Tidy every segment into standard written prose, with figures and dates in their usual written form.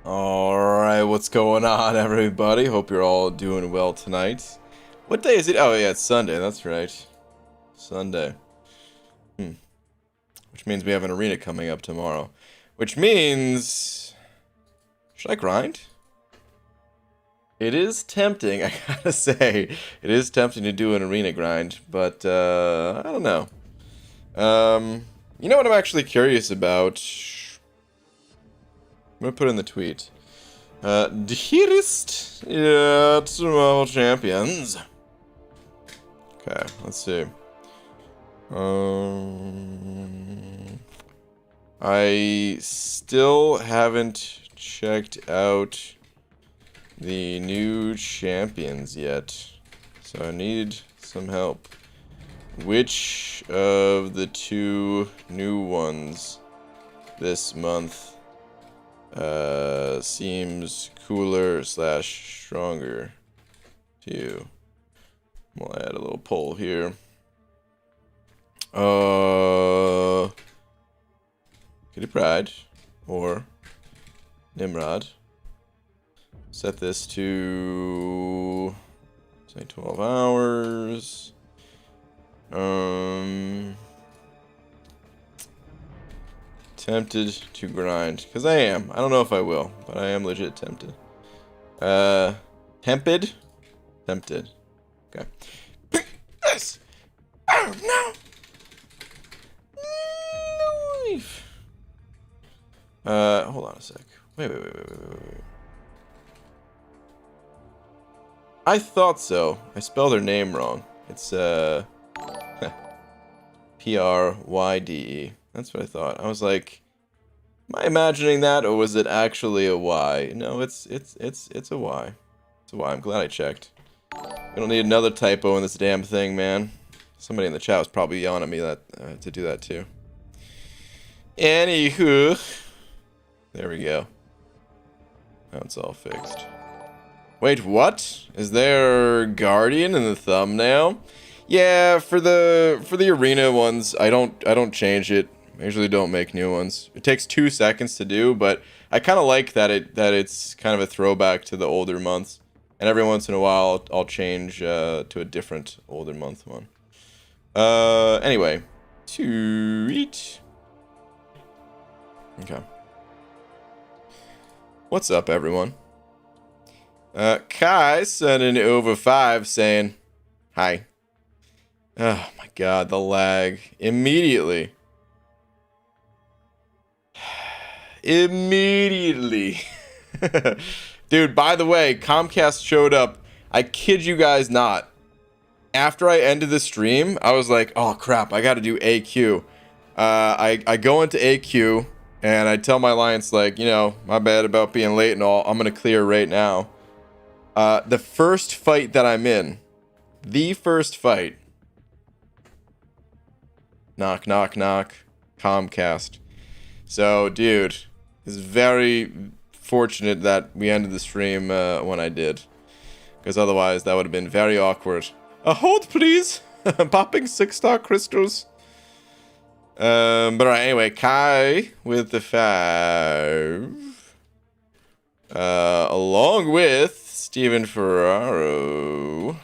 Alright, what's going on, everybody? Hope you're all doing well tonight. What day is it? Oh, yeah, it's Sunday. That's right. Sunday. Which means we have an arena coming up tomorrow. Which means... Should I grind? It is tempting, I gotta say. It is tempting to do an arena grind, but, I don't know. You know what I'm actually curious about? I'm gonna put in the tweet. Dearest tomorrow champions. Okay, let's see. I still haven't checked out the new champions yet, so I need some help. Which of the two new ones this month seems cooler / stronger to you? We'll add a little poll here. Kitty Pride or Nimrod. Set this to say 12 hours. Tempted to grind, because I am. I don't know if I will, but I am legit tempted. Tempted? Tempted. Okay. This! Oh, no! Hold on a sec. Wait. I thought so. I spelled her name wrong. It's, Pryde. That's what I thought. I was like, am I imagining that, or was it actually a Y? No, it's a Y. It's a Y. I'm glad I checked. We don't need another typo in this damn thing, man. Somebody in the chat was probably yelling at me that to do that too. Anywho, there we go. Now it's all fixed. Wait, what? Is there Guardian in the thumbnail? Yeah, for the arena ones, I don't change it. I usually don't make new ones. It takes 2 seconds to do, but I kind of like that it's kind of a throwback to the older months. And every once in a while, I'll change to a different older month one. Anyway, tweet. Okay. What's up, everyone? Kai sending over 5 saying, hi. Oh my god, the lag. Immediately. Immediately. Dude, by the way, Comcast showed up. I kid you guys not. After I ended the stream, I was like, oh crap, I gotta do AQ. I go into AQ, and I tell my alliance, like, you know, my bad about being late and all. I'm gonna clear right now. The first fight that I'm in, the first fight, knock, knock, knock, Comcast. So, dude, it's very fortunate that we ended the stream when I did. Because otherwise, that would have been very awkward. Hold, please! I'm popping 6-star crystals. But alright, anyway, Kai with the 5. Along with Steven Ferraro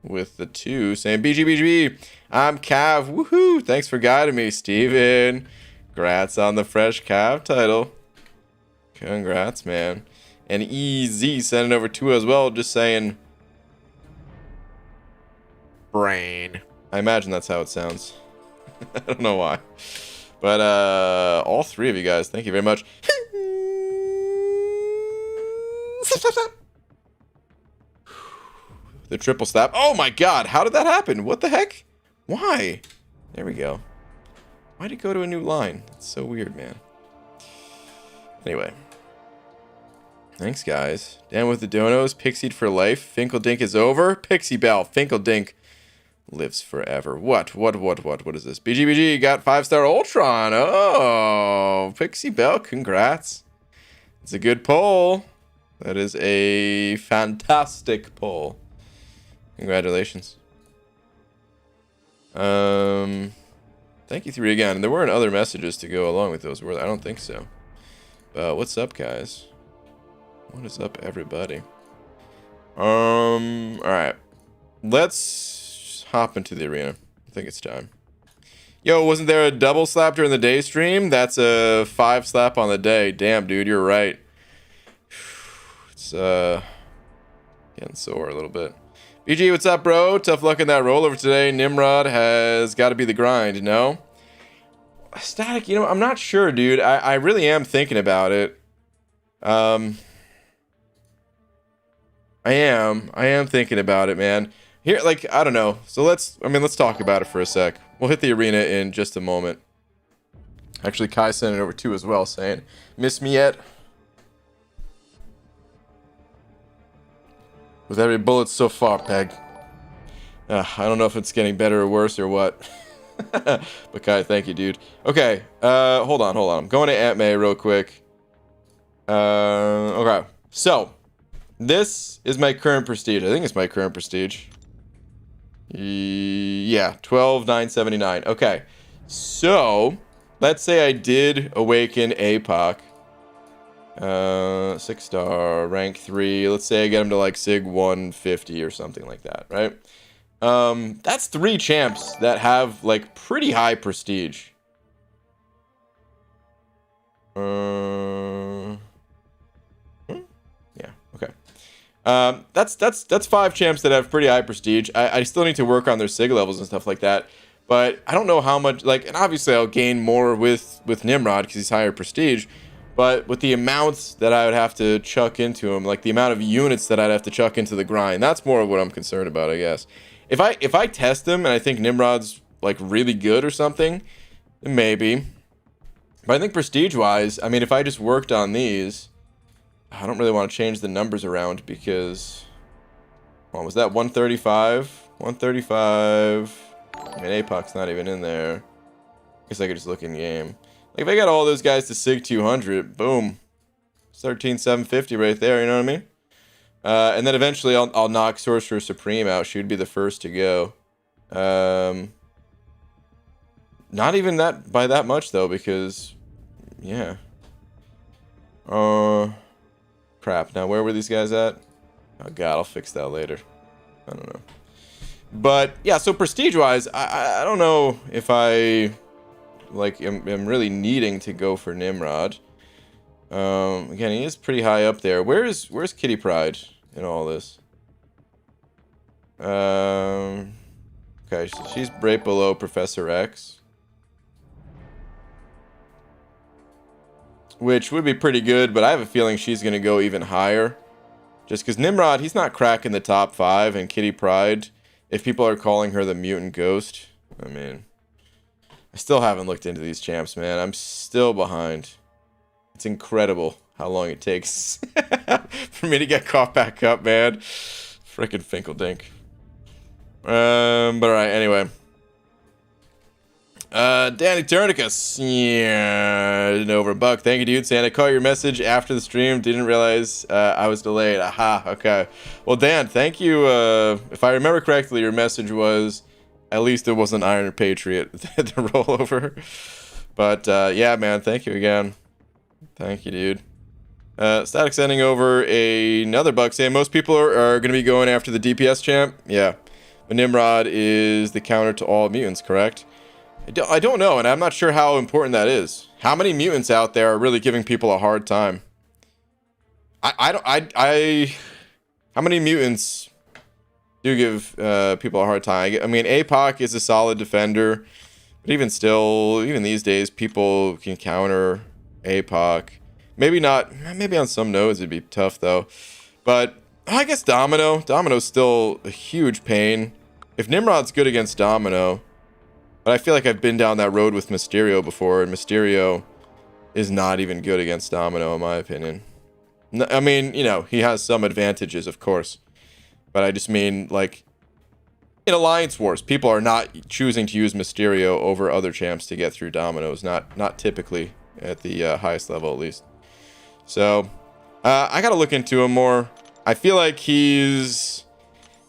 with the 2, saying BGBGB, I'm Cav, woohoo! Thanks for guiding me, Steven. Congrats on the fresh Cav title. Congrats, man. And EZ sending over 2 as well, just saying brain. I imagine that's how it sounds. I don't know why. But all 3 of you guys, thank you very much. The triple slap. Oh my god, how did that happen? What the heck? Why? There we go. Why'd it go to a new line? That's so weird, man. Anyway. Thanks, guys. Down with the donos. Pixied for life. Finkeldink is over. Pixie Bell. Finkeldink lives forever. What is this? BGBG got 5-star Ultron. Oh, Pixie Bell, congrats. It's a good poll. That is a fantastic poll. Congratulations. Thank you 3 again. And there weren't other messages to go along with those, were there? I don't think so. What's up, guys? What is up, everybody? All right. Let's hop into the arena. I think it's time. Yo, wasn't there a double slap during the day stream? That's a 5 slap on the day. Damn, dude, you're right. It's getting sore a little bit. BG, what's up, bro? Tough luck in that rollover today. Nimrod has got to be the grind, no? Static, you know, I'm not sure, dude. I really am thinking about it. I am thinking about it, man. Here, like, I don't know. So let's talk about it for a sec. We'll hit the arena in just a moment. Actually, Kai sent it over too as well, saying, miss me yet? With every bullet so far, Peg. I don't know if it's getting better or worse or what. But Kai, thank you, dude. Okay, hold on. I'm going to Aunt May real quick. Okay, so this is my current prestige. I think it's my current prestige. Yeah, 12,979. Okay, so let's say I did awaken APOC. 6-star, rank 3. Let's say I get him to like Sig 150 or something like that, right? That's 3 champs that have like pretty high prestige. Yeah, okay. That's 5 champs that have pretty high prestige. I still need to work on their Sig levels and stuff like that. But I don't know how much, like, and obviously I'll gain more with Nimrod because he's higher prestige. But with the amounts that I would have to chuck into him, like the amount of units that I'd have to chuck into the grind, that's more of what I'm concerned about, I guess. If I test him and I think Nimrod's like really good or something, then maybe. But I think prestige-wise, I mean, if I just worked on these, I don't really want to change the numbers around because, well, was that 135? 135. I mean, APOC's not even in there. I guess I could just look in game. Like, if I got all those guys to Sig 200, boom. 13,750 right there, you know what I mean? And then eventually I'll knock Sorcerer Supreme out. She would be the first to go. Not even that by that much, though, because, yeah. Crap. Now, where were these guys at? Oh, God, I'll fix that later. I don't know. But, yeah, so prestige-wise, I don't know if I... like, I'm really needing to go for Nimrod. Again, he is pretty high up there. Where's Kitty Pryde in all this? Okay, so she's right below Professor X, which would be pretty good, but I have a feeling she's gonna go even higher. Just because Nimrod, he's not cracking the top 5, and Kitty Pryde, if people are calling her the mutant ghost, I mean... I still haven't looked into these champs, man. I'm still behind. It's incredible how long it takes for me to get caught back up, man. Frickin' Finkeldink. But alright, anyway. Danny Turnicus. Yeah, over $1. Thank you, dude. Saying I caught your message after the stream. Didn't realize I was delayed. Aha, okay. Well, Dan, thank you. If I remember correctly, your message was... at least it wasn't Iron Patriot, the rollover. But, yeah, man, thank you again. Thank you, dude. Static sending over another buck saying most people are going to be going after the DPS champ. Yeah. But Nimrod is the counter to all mutants, correct? I don't know, and I'm not sure how important that is. How many mutants out there are really giving people a hard time? How many mutants... do give people a hard time. I mean, APOC is a solid defender, but even still, even these days, people can counter APOC. Maybe not. Maybe on some nodes it'd be tough though. But I guess Domino's still a huge pain. If Nimrod's good against Domino, but I feel like I've been down that road with Mysterio before, and Mysterio is not even good against Domino in my opinion. I mean, you know, he has some advantages, of course. But I just mean, like, in Alliance Wars, people are not choosing to use Mysterio over other champs to get through Dominoes. Not typically at the highest level, at least. So, I gotta look into him more. I feel like he's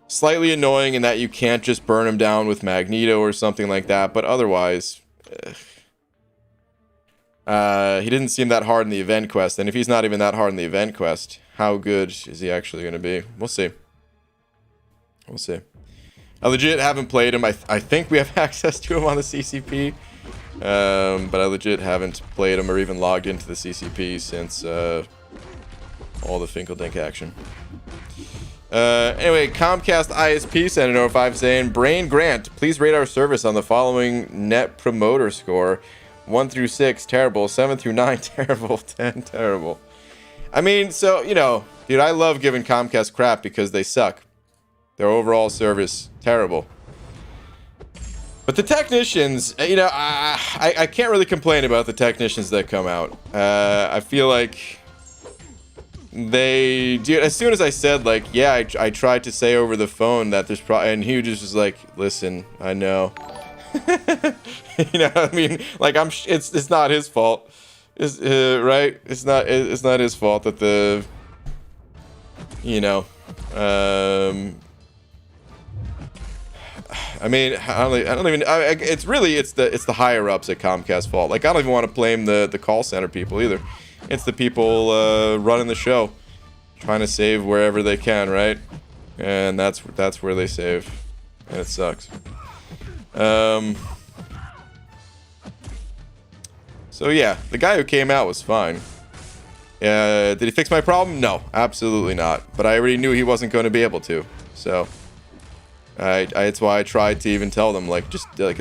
slightly annoying in that you can't just burn him down with Magneto or something like that. But otherwise, He didn't seem that hard in the event quest, and if he's not even that hard in the event quest, how good is he actually going to be? We'll see. We'll see. I legit haven't played him. I think we have access to him on the CCP, but I legit haven't played him or even logged into the CCP since all the Finkeldink action. Anyway, Comcast ISP sent an 05 saying, Brain Grant, please rate our service on the following net promoter score. 1 through 6, terrible. 7 through 9, terrible. 10, terrible. I mean, so, you know, dude, I love giving Comcast crap because they suck. Their overall service, terrible. But the technicians, you know, I can't really complain about the technicians that come out. I feel like they, dude, as soon as I said, like, yeah, I tried to say over the phone that there's probably, and he just was like, listen, I know. You know what I mean? Like, it's not his fault. It's, right? It's not his fault that the, you know, I mean, I don't even, it's the higher ups at Comcast fault. Like, I don't even want to blame the call center people either. It's the people running the show, trying to save wherever they can, right? And that's where they save, and it sucks. So yeah, the guy who came out was fine. Did he fix my problem? No, absolutely not. But I already knew he wasn't going to be able to. So, that's why I tried to even tell them, like, just like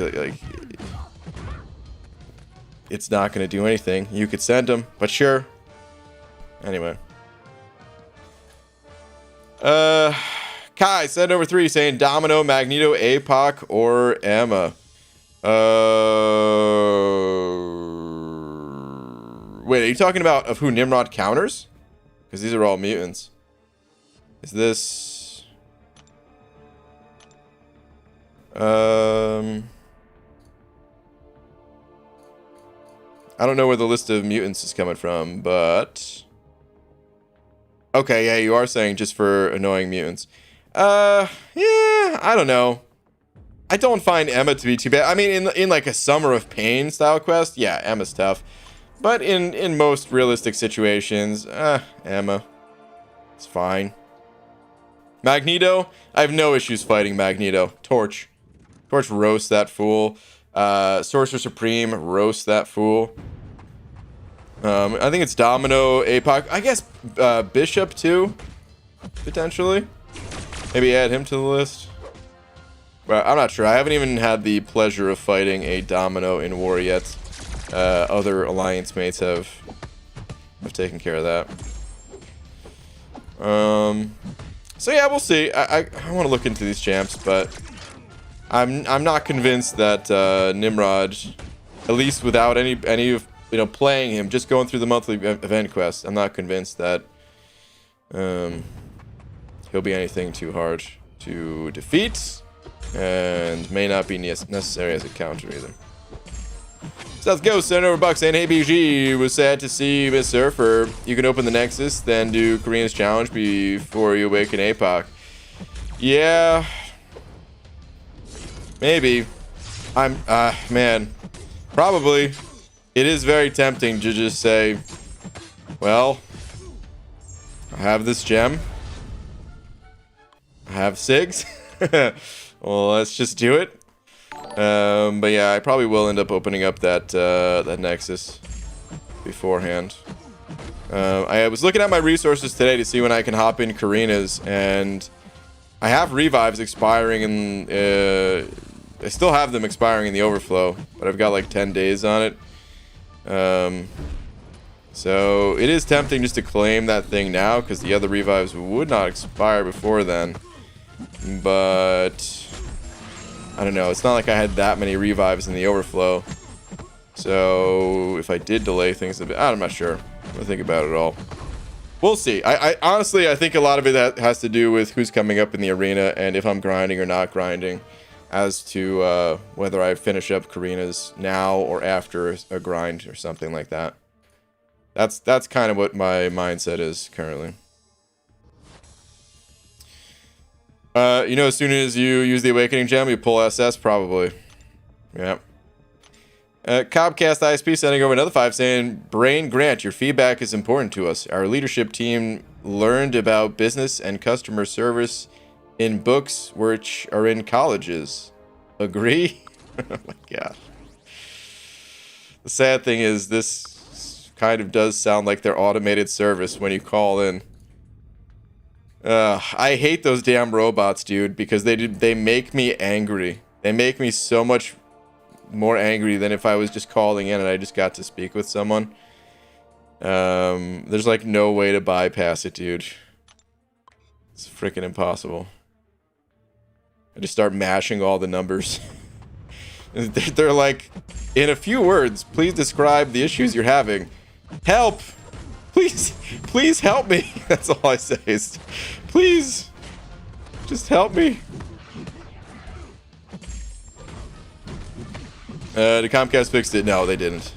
it's not going to do anything. You could send him, but sure. Anyway. Kai sent over 3 saying Domino, Magneto, APOC, or Emma. Wait, are you talking about of who Nimrod counters? Because these are all mutants. Is this... I don't know where the list of mutants is coming from, but... Okay, yeah, you are saying just for annoying mutants. Yeah, I don't know. I don't find Emma to be too bad. I mean, in like a Summer of Pain style quest, yeah, Emma's tough. But in most realistic situations, Emma, it's fine. Magneto, I have no issues fighting Magneto. Torch roast that fool. Sorcerer Supreme, roast that fool. I think it's Domino, APOC. I guess Bishop too, potentially. Maybe add him to the list. But I'm not sure. I haven't even had the pleasure of fighting a Domino in war yet. Other alliance mates have taken care of that. So yeah, we'll see. I want to look into these champs, but I'm not convinced that Nimrod, at least without any of playing him, just going through the monthly event quest, I'm not convinced that he'll be anything too hard to defeat, and may not be necessary as a counter either. South Ghost sent over bucks saying, hey BG, was sad to see Miss Surfer. You can open the Nexus, then do Korean's challenge before you awaken APOC. Yeah. Maybe. Man. Probably. It is very tempting to just say, well, I have this gem. I have SIGs. Well, let's just do it. But yeah, I probably will end up opening up that Nexus beforehand. I was looking at my resources today to see when I can hop in Karina's, and I have revives expiring, and I still have them expiring in the overflow, but I've got like 10 days on it. So it is tempting just to claim that thing now, because the other revives would not expire before then. But I don't know, it's not like I had that many revives in the overflow. So if I did delay things a bit, I'm not sure. I'll think about it all. We'll see. I honestly, I think a lot of it has to do with who's coming up in the arena and if I'm grinding or not grinding, as to whether I finish up Karina's now or after a grind or something like that. That's kind of what my mindset is currently. As soon as you use the Awakening Gem, you pull SS, probably. Yeah. Cobcast ISP sending over another 5 saying, Brain Grant, your feedback is important to us. Our leadership team learned about business and customer service in books which are in colleges. Agree? Oh my god. The sad thing is this kind of does sound like their automated service when you call in. I hate those damn robots, dude, because they make me angry. They make me so much more angry than if I was just calling in and I just got to speak with someone. There's like no way to bypass it, dude. It's freaking impossible. I just start mashing all the numbers. They're like, in a few words, please describe the issues you're having. Help! Please help me. That's all I say is, please, just help me. The Comcast fixed it. No, they didn't.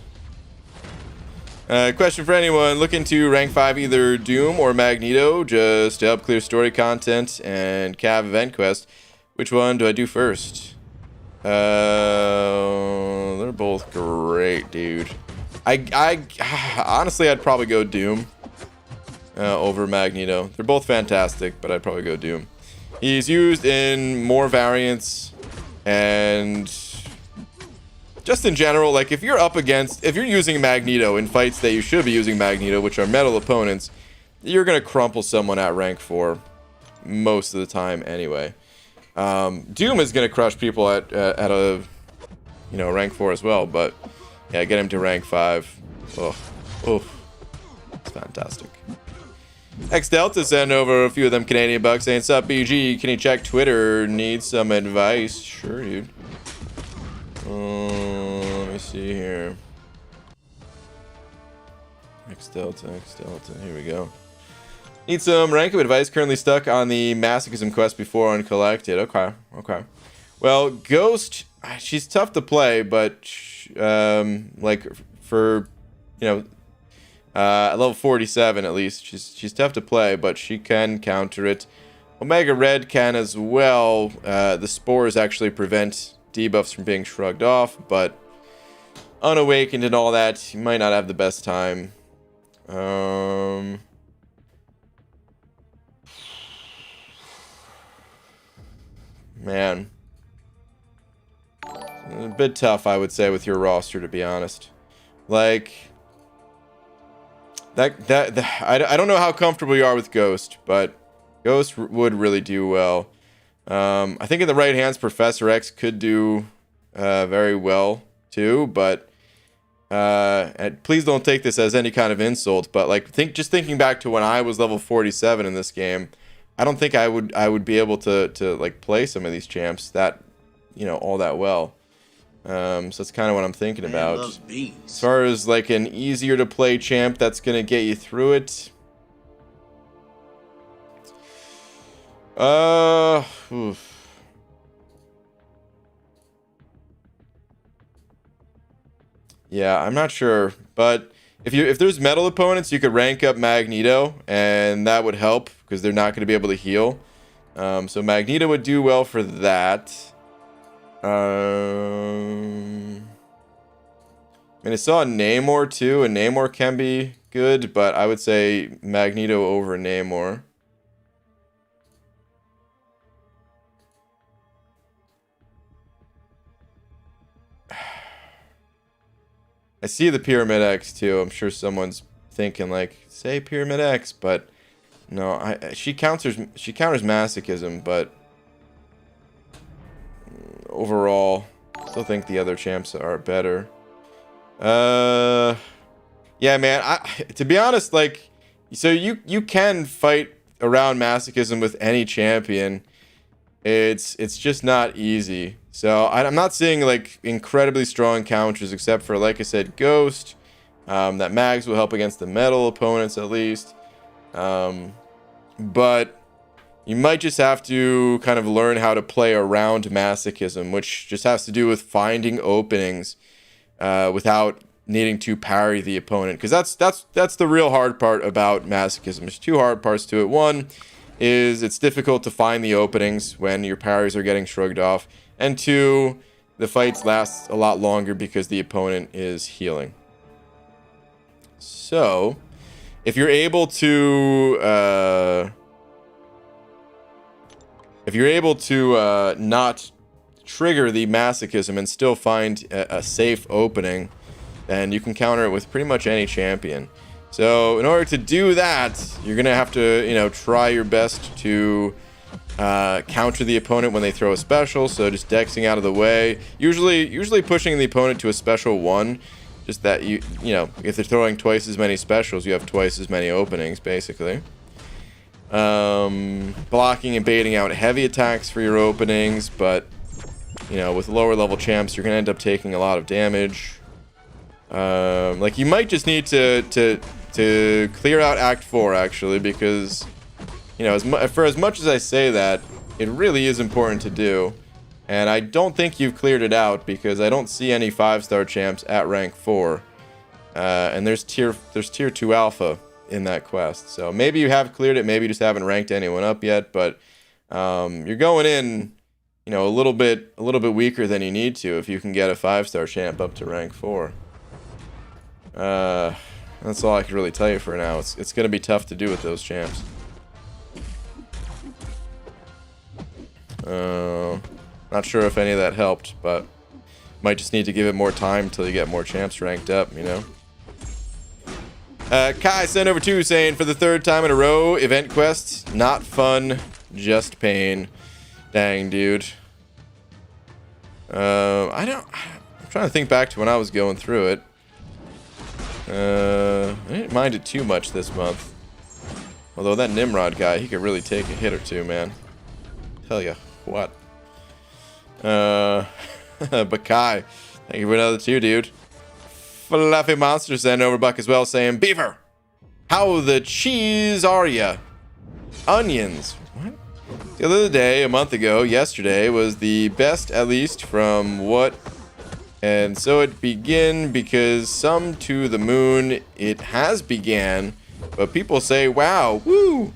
Question for anyone looking to rank 5 either Doom or Magneto, just to help clear story content and Cav event quest. Which one do I do first? They're both great, dude. I honestly, I'd probably go Doom over Magneto. They're both fantastic, but I'd probably go Doom. He's used in more variants, and just in general, like if you're using Magneto in fights that you should be using Magneto, which are metal opponents, you're gonna crumple someone at rank 4 most of the time anyway. Doom is gonna crush people at a rank 4 as well, but yeah, get him to rank 5. Oh, it's fantastic. X Delta sent over a few of them Canadian bucks saying, "Sup BG, can you check Twitter? Need some advice." Sure, dude. Let me see here. X Delta, here we go. Need some rank up advice. Currently stuck on the Masochism quest before uncollected. Okay. Well, Ghost, she's tough to play, but like for at level 47 at least, she's tough to play, but she can counter it. Omega Red can as well. The spores actually prevent debuffs from being shrugged off, but unawakened and all that, you might not have the best time. Man, a bit tough, I would say, with your roster, to be honest. Like I don't know how comfortable you are with Ghost, but Ghost would really do well. I think in the right hands, Professor X could do very well too, but and please don't take this as any kind of insult, but like just thinking back to when I was level 47 in this game, I don't think I would be able to like play some of these champs that all that well. So that's kind of what I'm thinking about. As far as like an easier to play champ that's gonna get you through it. Yeah, I'm not sure, but if there's metal opponents, you could rank up Magneto, and that would help because they're not going to be able to heal. So Magneto would do well for that. I mean, I saw Namor too, and Namor can be good, but I would say Magneto over Namor. I see the Pyramid X too. I'm sure someone's thinking like, say Pyramid X, but no, she counters masochism, but overall, I still think the other champs are better. Yeah, man. To be honest, like, so you can fight around masochism with any champion. It's just not easy. So I'm not seeing like incredibly strong counters, except for, like I said, Ghost. That Mags will help against the metal opponents at least. But you might just have to kind of learn how to play around masochism, which just has to do with finding openings without needing to parry the opponent. Because that's the real hard part about masochism. There's two hard parts to it. One is it's difficult to find the openings when your parries are getting shrugged off. And two, the fights last a lot longer because the opponent is healing. So, if you're able to not trigger the masochism and still find a safe opening, then you can counter it with pretty much any champion. So in order to do that, you're gonna have to, you know, try your best to counter the opponent when they throw a special. So just dexing out of the way, usually pushing the opponent to a special 1. Just that you know, if they're throwing twice as many specials, you have twice as many openings, basically. Blocking and baiting out heavy attacks for your openings, but you know, with lower level champs, you're gonna end up taking a lot of damage. Like you might just need to clear out Act 4 actually, because you know, for as much as I say that, it really is important to do. And I don't think you've cleared it out because I don't see any 5-star champs at rank 4. And there's tier 2 alpha in that quest. So maybe you have cleared it, maybe you just haven't ranked anyone up yet, but you're going in, you know, a little bit weaker than you need to if you can get a 5-star champ up to rank 4. That's all I can really tell you for now. It's going to be tough to do with those champs. Not sure if any of that helped, but might just need to give it more time until you get more champs ranked up, you know. Kai sent over 2 saying, for the 3rd time in a row, event quests, not fun, just pain. Dang, dude. I'm trying to think back to when I was going through it. I didn't mind it too much this month. Although that Nimrod guy, he could really take a hit or two, man. Tell ya what. But Kai, thank you for another 2, dude. Fluffy Monster sent over Buck as well, saying, Beaver, how the cheese are ya? Onions. What? The other day, a month ago, yesterday, was the best, at least from what... And so it begin because some to the moon it has began, but people say, wow, woo,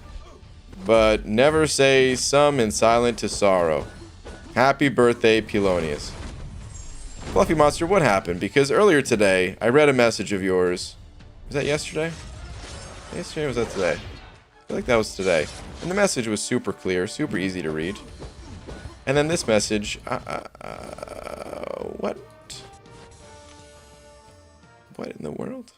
but never say some in silent to sorrow. Happy birthday, Pelonius. Fluffy Monster, what happened? Because earlier today, I read a message of yours. Was that yesterday? Yesterday or was that today? I feel like that was today. And the message was super clear, super easy to read. And then this message, what? What in the world?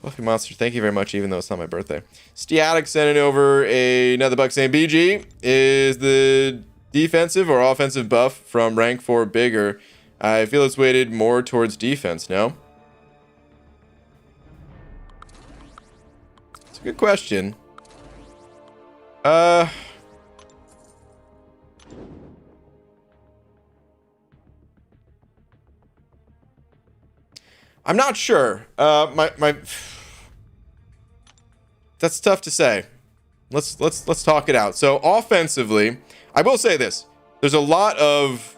Fluffy Monster, thank you very much, even though it's not my birthday. Stiatic sending over another buck saying, BG, is the defensive or offensive buff from rank 4 bigger? I feel it's weighted more towards defense, no? It's a good question. I'm not sure. That's tough to say. Let's talk it out. So offensively, I will say this: there's a lot of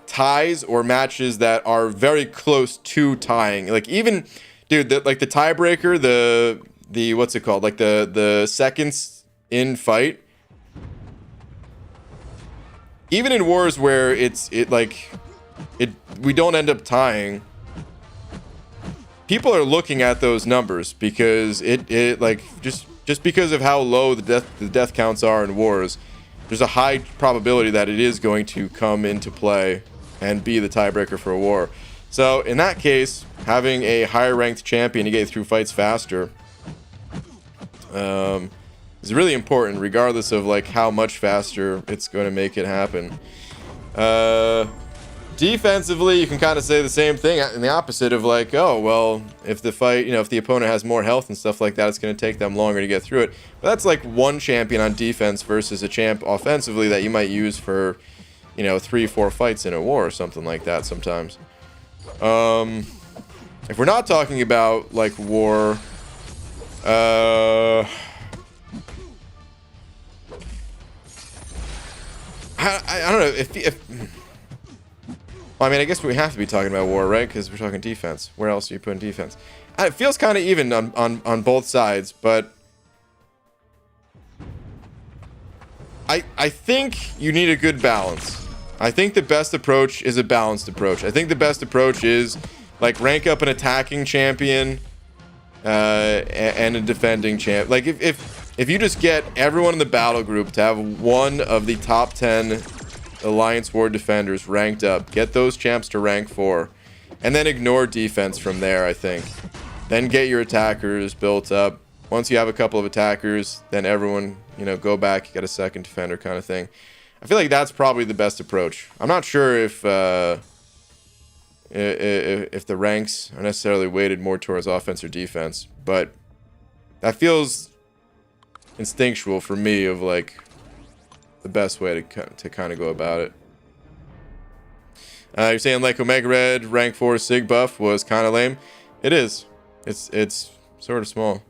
ties or matches that are very close to tying. Like even, dude, like the tiebreaker, the what's it called? Like the seconds in fight. Even in wars where we don't end up tying. People are looking at those numbers because it like just because of how low the death counts are in wars, there's a high probability that it is going to come into play and be the tiebreaker for a war. So in that case, having a higher ranked champion to get through fights faster is really important, regardless of like how much faster it's going to make it happen. Defensively, you can kind of say the same thing in the opposite of like, oh, well, if the fight, if the opponent has more health and stuff like that, it's going to take them longer to get through it. But that's like one champion on defense versus a champ offensively that you might use for, 3-4 fights in a war or something like that sometimes. If we're not talking about like war, I don't know if well, I mean, I guess we have to be talking about war, right? Because we're talking defense. Where else are you putting defense? It feels kind of even on both sides, but I think you need a good balance. I think the best approach is a balanced approach. I think the best approach is like rank up an attacking champion and a defending champ. Like if you just get everyone in the battle group to have one of the top 10 Alliance War defenders ranked up, get those champs to rank 4, and then ignore defense from there, I think. Then get your attackers built up. Once you have a couple of attackers, then everyone, you know, go back, get a second defender kind of thing. I feel like that's probably the best approach. I'm not sure if the ranks are necessarily weighted more towards offense or defense, but that feels instinctual for me of like the best way to kind of go about it. You're saying like Omega Red rank 4 Sig buff was kind of lame. It is. It's sort of small.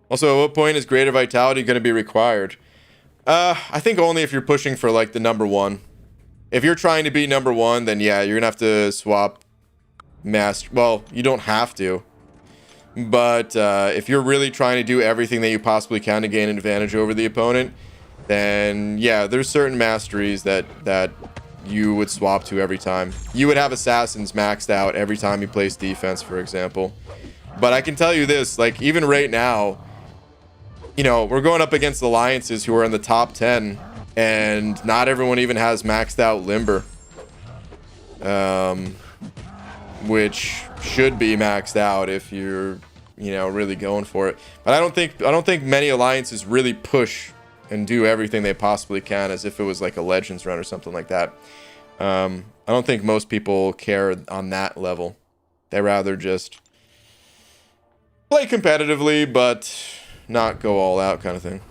Also, at what point is greater vitality going to be required? I think only if you're pushing for like the number 1. If you're trying to be number 1, then yeah, you're gonna have to swap master. Well, you don't have to, but if you're really trying to do everything that you possibly can to gain an advantage over the opponent, then yeah, there's certain masteries that you would swap to every time. You would have assassins maxed out every time you place defense, for example. But I can tell you this, like even right now, you know, we're going up against alliances who are in the top 10, and not everyone even has maxed out Limber, which should be maxed out if you're, you know, really going for it. But I don't think many alliances really push and do everything they possibly can as if it was like a Legends run or something like that. I don't think most people care on that level. They rather just play competitively, but not go all out kind of thing.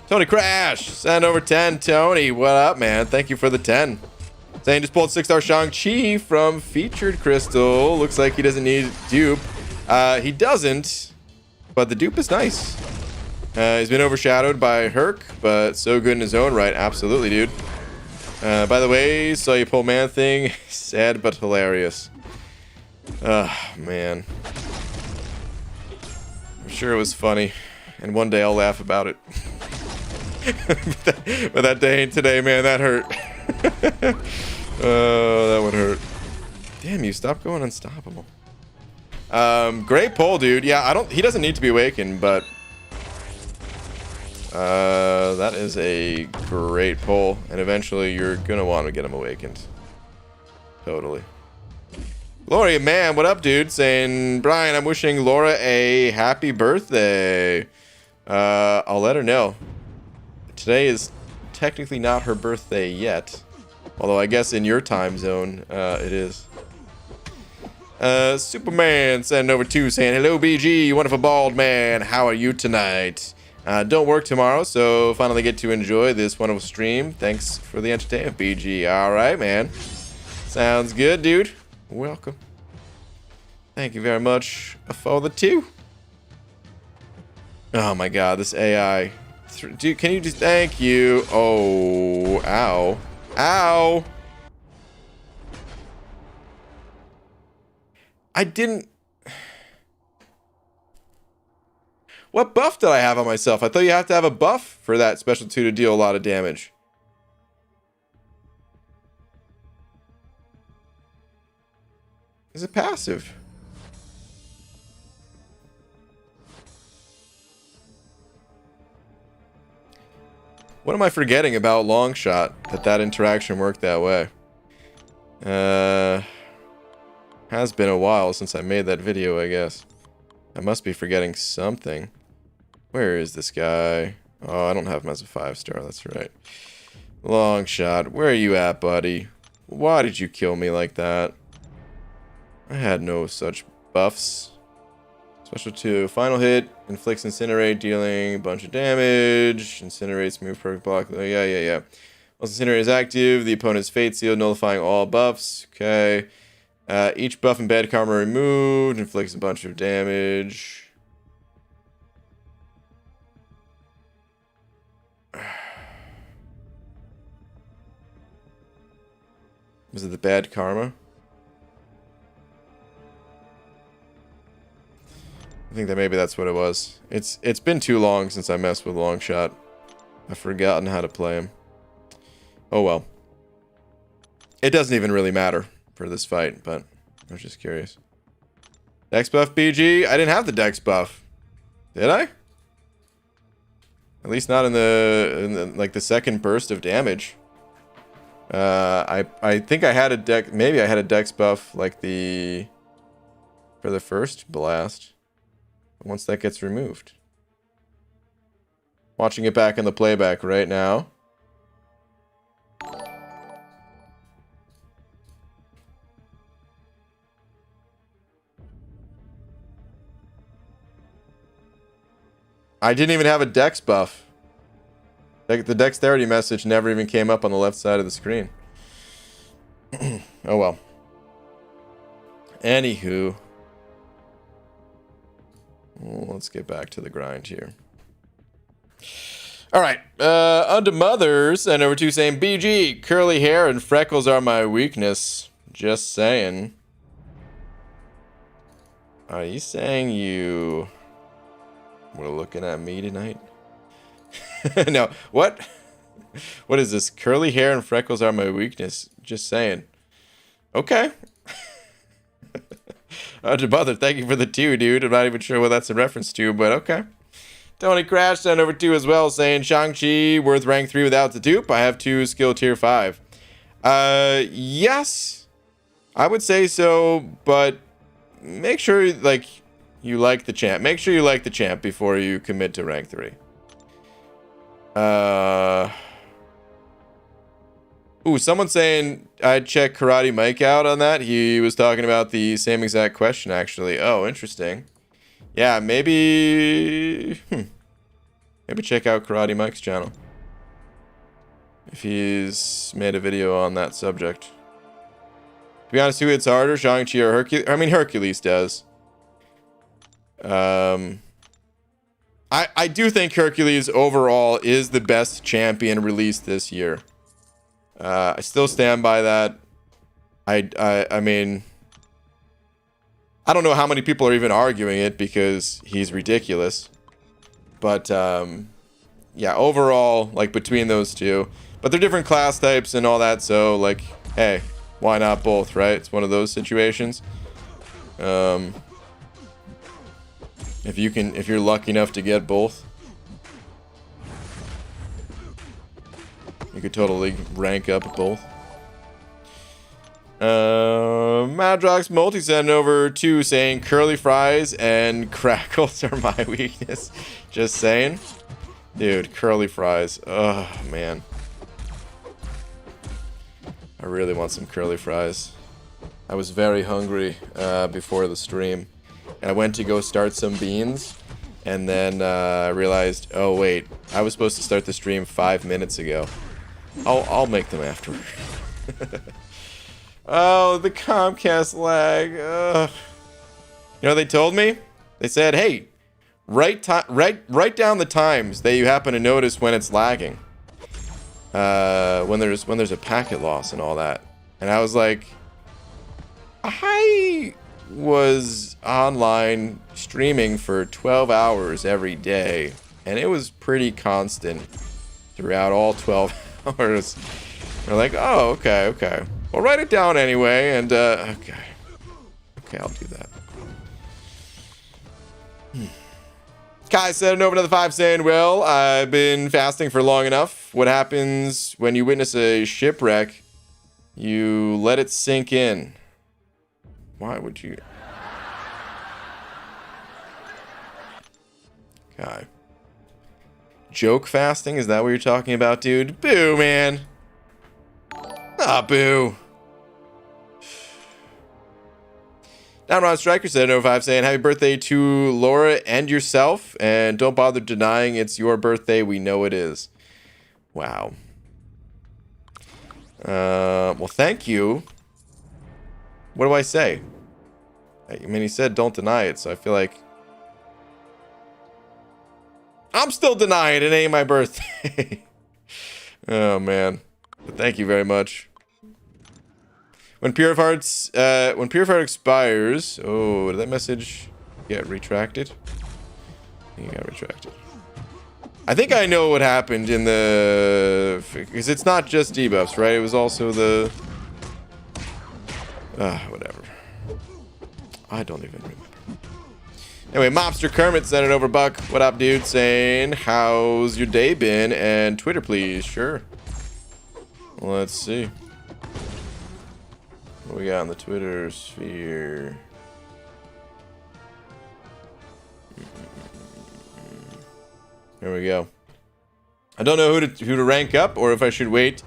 Tony Crash, send over 10. Tony, what up, man? Thank you for the 10. Saying just pulled 6-star Shang-Chi from Featured Crystal. Looks like he doesn't need dupe. He doesn't, but the dupe is nice. He's been overshadowed by Herc, but so good in his own right. Absolutely, dude. By the way, saw you pull man thing. Sad but hilarious. Man. I'm sure it was funny, and one day I'll laugh about it. But that day ain't today, man. That hurt. Oh, that would hurt. Damn, you stop going unstoppable. Great pull, dude. Yeah, he doesn't need to be awakened, but that is a great pull, and eventually you're gonna want to get him awakened. Totally. Gloria, man, what up, dude? Saying, Brian, I'm wishing Laura a happy birthday. I'll let her know. Today is technically not her birthday yet, although I guess in your time zone, it is. Superman sending over 2 saying, hello, BG, you wonderful bald man. How are you tonight? Don't work tomorrow, so finally get to enjoy this wonderful stream. Thanks for the entertainment, BG. All right, man. Sounds good, dude. Welcome. Thank you very much for the 2. Oh my god, this AI. Dude, can you just... Thank you. Oh, ow. Ow. I didn't... What buff did I have on myself? I thought you have to have a buff for that special 2 to deal a lot of damage. Is it passive? What am I forgetting about long shot that interaction worked that way? Has been a while since I made that video, I guess. I must be forgetting something. Where is this guy? Oh, I don't have him as a 5-star, that's right. Long shot, where are you at, buddy? Why did you kill me like that? I had no such buffs. Special 2, final hit, inflicts incinerate, dealing a bunch of damage. Incinerates, move perfect block. Yeah. Once incinerate is active, the opponent's fate seal, nullifying all buffs. Okay. Each buff and bad karma removed, inflicts a bunch of damage. Was it the bad karma? I think that maybe that's what it was. It's been too long since I messed with Longshot. I've forgotten how to play him. Oh well. It doesn't even really matter for this fight, but I was just curious. Dex buff BG? I didn't have the dex buff. Did I? At least not in the like the second burst of damage. I think I had a dex, maybe I had a dex buff like for the first blast. Once that gets removed. Watching it back in the playback right now. I didn't even have a dex buff. Like the dexterity message never even came up on the left side of the screen. Oh well. Anywho. Well, let's get back to the grind here. Alright. Unto Mothers and over to saying BG, curly hair and freckles are my weakness. Just saying. Are you saying you were looking at me tonight? No, what? What is this? Curly hair and freckles are my weakness. Just saying. Okay. Unto Mother, thank you for the 2, dude. I'm not even sure what that's a reference to, but okay. Tony Crash sent over 2 as well, saying Shang-Chi worth rank 3 without the dupe. I have 2 skill tier 5. Yes. I would say so, but make sure like you like the champ. Make sure you like the champ before you commit to rank 3. Ooh, someone saying I'd check Karate Mike out on that. He was talking about the same exact question, actually. Oh, interesting. Yeah, maybe... Maybe check out Karate Mike's channel. If he's made a video on that subject. To be honest, who hits harder, Shang-Chi or Hercules? I mean, Hercules does. I do think Hercules overall is the best champion released this year. I still stand by that. I mean, I don't know how many people are even arguing it because he's ridiculous. But yeah, overall, like between those two, but they're different class types and all that. So like, hey, why not both, right? It's one of those situations. If you're lucky enough to get both, you could totally rank up both. Madrox multi sent over 2 saying curly fries and crackles are my weakness. Just saying. Dude, curly fries. Oh, man. I really want some curly fries. I was very hungry before the stream. And I went to go start some beans. And then I realized, oh, wait. I was supposed to start the stream 5 minutes ago. I'll make them after. Oh, the Comcast lag. Ugh. You know what they told me? They said, hey, write down the times that you happen to notice when it's lagging. When there's a packet loss and all that. And I was like, I was online streaming for 12 hours every day. And it was pretty constant throughout all 12 hours. They're like, oh, okay. Well, write it down anyway, and, okay, I'll do that. Kai said over another 5 saying, well, I've been fasting for long enough. What happens when you witness a shipwreck? You let it sink in. Why would you? Kai. Joke fasting? Is that what you're talking about, dude? Boo, man. Ah, boo. Downrod Striker said 05 saying happy birthday to Laura and yourself, and don't bother denying it's your birthday. We know it is. Wow. Well, thank you. What do I say? I mean, he said don't deny it, so I feel like I'm still denying it ain't my birthday. Oh, man. But thank you very much. When Pure Heart expires, oh, did that message get retracted? I think it got retracted. I think I know what happened in the... Because it's not just debuffs, right? It was also the... whatever. I don't even remember. Anyway, Mobster Kermit sent it over, Buck. What up, dude? Saying, how's your day been? And Twitter, please. Sure. Let's see. What we got on the Twitter sphere? There we go. I don't know who to rank up, or if I should wait.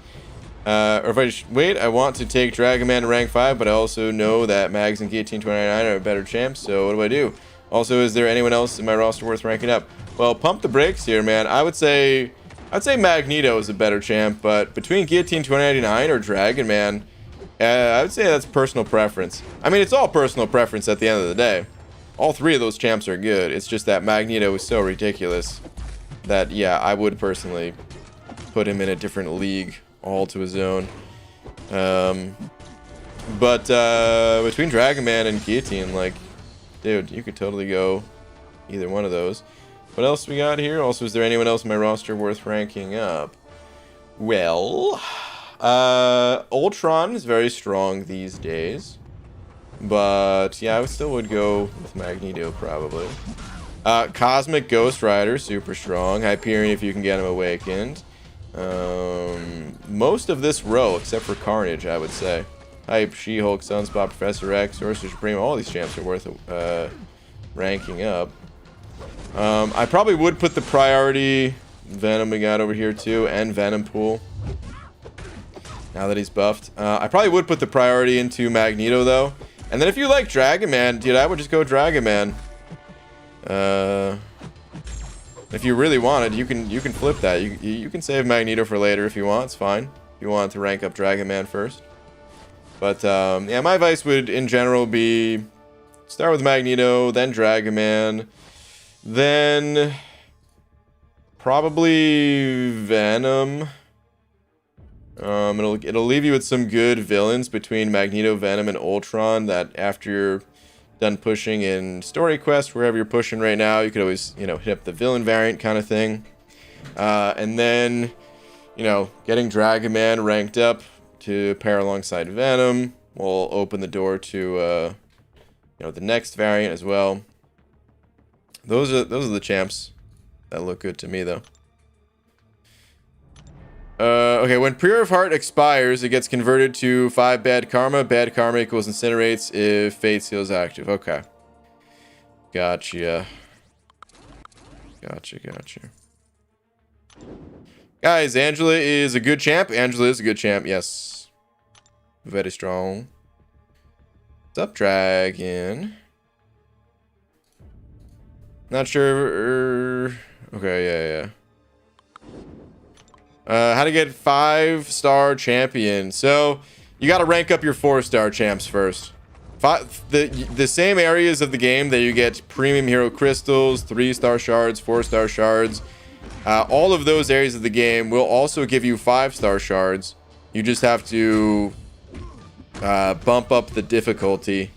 I want to take Dragon Man to rank 5, but I also know that Mags and Guillotine 29 are better champs, so what do? Also, is there anyone else in my roster worth ranking up? Well, pump the brakes here, man. I'd say Magneto is a better champ, but between Guillotine 299 or Dragon Man, I would say that's personal preference. I mean, it's all personal preference at the end of the day. All three of those champs are good. It's just that Magneto is so ridiculous that, yeah, I would personally put him in a different league all to his own. But between Dragon Man and Guillotine, like, dude, you could totally go either one of those. What else we got here? Also, is there anyone else in my roster worth ranking up? Well, Ultron is very strong these days. But, yeah, I still would go with Magneto, probably. Cosmic Ghost Rider, super strong. Hyperion, if you can get him awakened. Most of this row, except for Carnage, I would say. Hype, She-Hulk, Sunspot, Professor X, Sorcerer Supreme, all these champs are worth ranking up. I probably would put the priority Venom we got over here too, and Venom Pool. Now that he's buffed. I probably would put the priority into Magneto though. And then if you like Dragon Man, dude, I would just go Dragon Man. If you really wanted, you can flip that. You can save Magneto for later if you want. It's fine. If you want to rank up Dragon Man first. But yeah, my advice would in general be start with Magneto, then Dragon Man, then probably Venom. It'll leave you with some good villains between Magneto, Venom, and Ultron that after you're done pushing in story quest, wherever you're pushing right now, you could always, hit up the villain variant kind of thing. And then, getting Dragon Man ranked up to pair alongside Venom will open the door to, the next variant as well. Those are the champs that look good to me, though. Okay, when Pure of Heart expires, it gets converted to 5 bad karma. Bad karma equals incinerates if Fate Seal is active. Okay. Gotcha. Guys, Angela is a good champ. Angela is a good champ, yes. Very strong. What's up, Dragon? Not sure. Okay, yeah. How to get 5-star champion. So you got to rank up your 4-star champs first. The same areas of the game that you get premium hero crystals, 3-star shards, 4-star shards. All of those areas of the game will also give you 5-star shards. You just have to bump up the difficulty.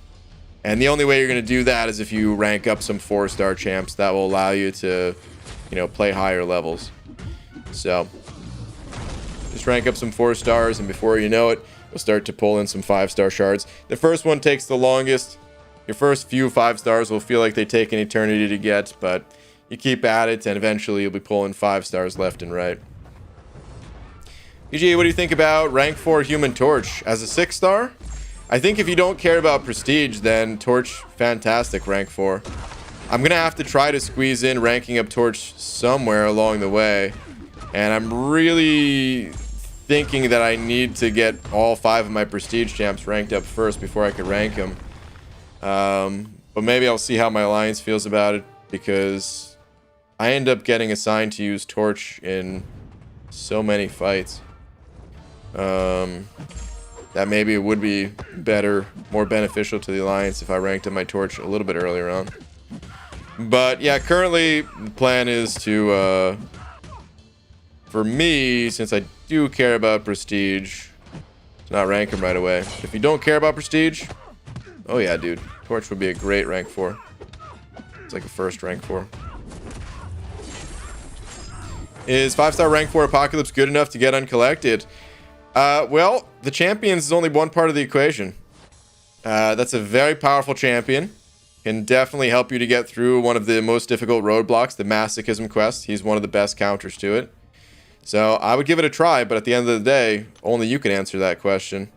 And the only way you're going to do that is if you rank up some 4-star champs. That will allow you to, play higher levels. So just rank up some 4 stars, and before you know it, you'll start to pull in some 5-star shards. The first one takes the longest. Your first few 5 stars will feel like they take an eternity to get, but you keep at it, and eventually you'll be pulling 5 stars left and right. PG, what do you think about rank 4 Human Torch as a 6-star? I think if you don't care about prestige, then Torch, fantastic, rank 4. I'm gonna have to try to squeeze in ranking up Torch somewhere along the way. And I'm really thinking that I need to get all 5 of my prestige champs ranked up first before I could rank them. But maybe I'll see how my alliance feels about it, because I end up getting assigned to use Torch in so many fights. That maybe it would be better, more beneficial to the alliance if I ranked up my Torch a little bit earlier on. But yeah, currently the plan is to... for me, since I do care about prestige, to not rank him right away. But if you don't care about prestige, oh yeah, dude, Torch would be a great rank 4. It's like a first rank 4. Is 5-star rank 4 Apocalypse good enough to get uncollected? Well, the champions is only one part of the equation. That's a very powerful champion. Can definitely help you to get through one of the most difficult roadblocks, the Masochism quest. He's one of the best counters to it. So I would give it a try, but at the end of the day, only you can answer that question.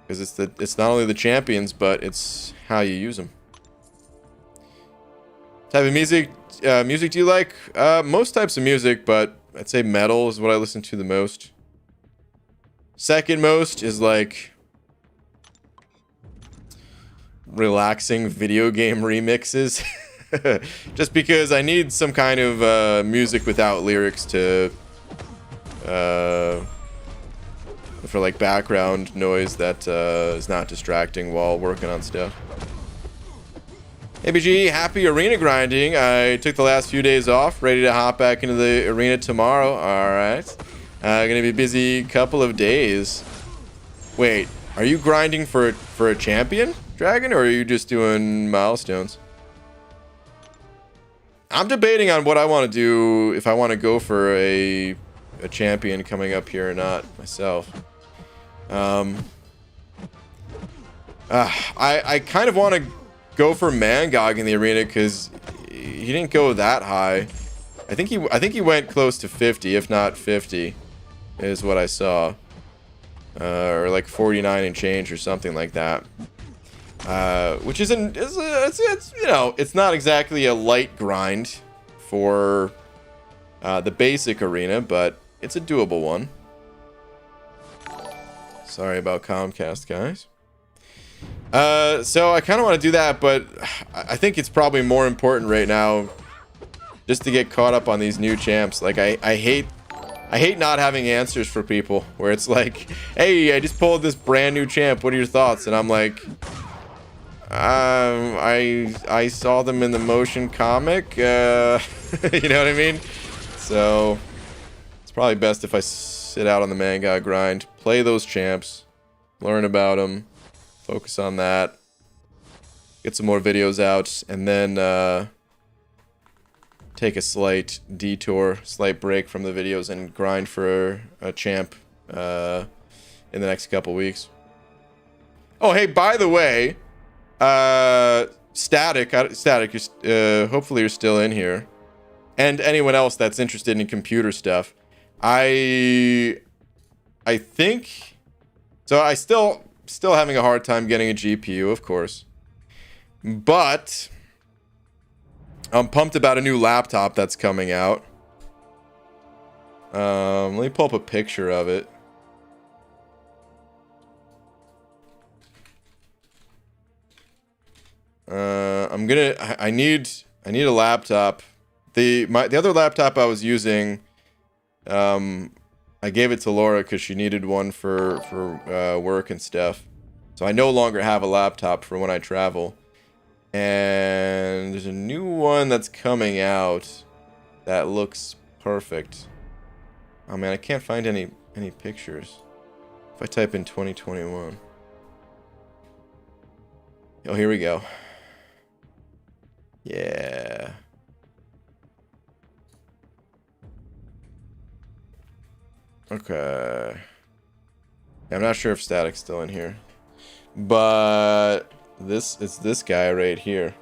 Because it's not only the champions, but it's how you use them. Type of music do you like? Most types of music, but I'd say metal is what I listen to the most. Second most is like relaxing video game remixes. Just because I need some kind of music without lyrics to for like background noise that is not distracting while working on stuff. ABG, happy arena grinding. I took the last few days off, ready to hop back into the arena tomorrow. Alright. Gonna be busy couple of days. Wait, are you grinding for a champion, Dragon, or are you just doing milestones? I'm debating on what I want to do, if I want to go for a champion coming up here or not, myself. I kind of want to go for Mangog in the arena because he didn't go that high. I think he went close to 50, if not 50, is what I saw, or like 49 and change or something like that. Which it's you know, it's not exactly a light grind for the basic arena, but it's a doable one. Sorry about Comcast, guys. So I kind of want to do that, but I think it's probably more important right now just to get caught up on these new champs. Like I hate not having answers for people where it's like, hey, I just pulled this brand new champ. What are your thoughts? And I'm like, I saw them in the motion comic. You know what I mean? So it's probably best if I sit out on the Mangog grind, play those champs, learn about them, focus on that, get some more videos out, and then take a slight detour, slight break from the videos and grind for a champ in the next couple weeks. Oh, hey, by the way, Static, hopefully you're still in here. And anyone else that's interested in computer stuff. I think... So I still having a hard time getting a GPU, of course. But I'm pumped about a new laptop that's coming out. Let me pull up a picture of it. I need a laptop. The other laptop I was using, I gave it to Laura because she needed one for work and stuff. So I no longer have a laptop for when I travel. And there's a new one that's coming out that looks perfect. Oh man, I can't find any pictures. If I type in 2021. Oh, here we go. Yeah. Okay. I'm not sure if Static's still in here. But it's this guy right here.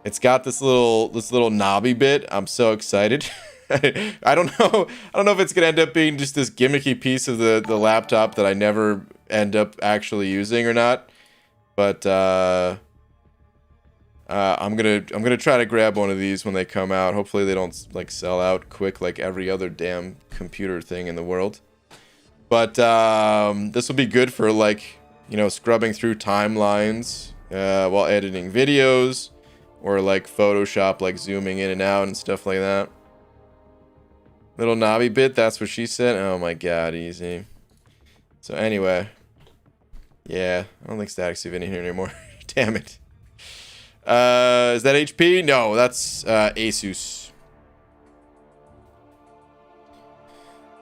It's got this little knobby bit. I'm so excited. I don't know if it's gonna end up being just this gimmicky piece of the laptop that I never end up actually using or not. But I'm gonna try to grab one of these when they come out. Hopefully they don't like sell out quick like every other damn computer thing in the world. But this will be good for like, you know, scrubbing through timelines while editing videos, or like Photoshop, like zooming in and out and stuff like that. Little knobby bit, that's what she said. Oh my god, easy. So anyway, yeah, I don't think Static's even in here anymore. Damn it. Is that HP? No, that's Asus.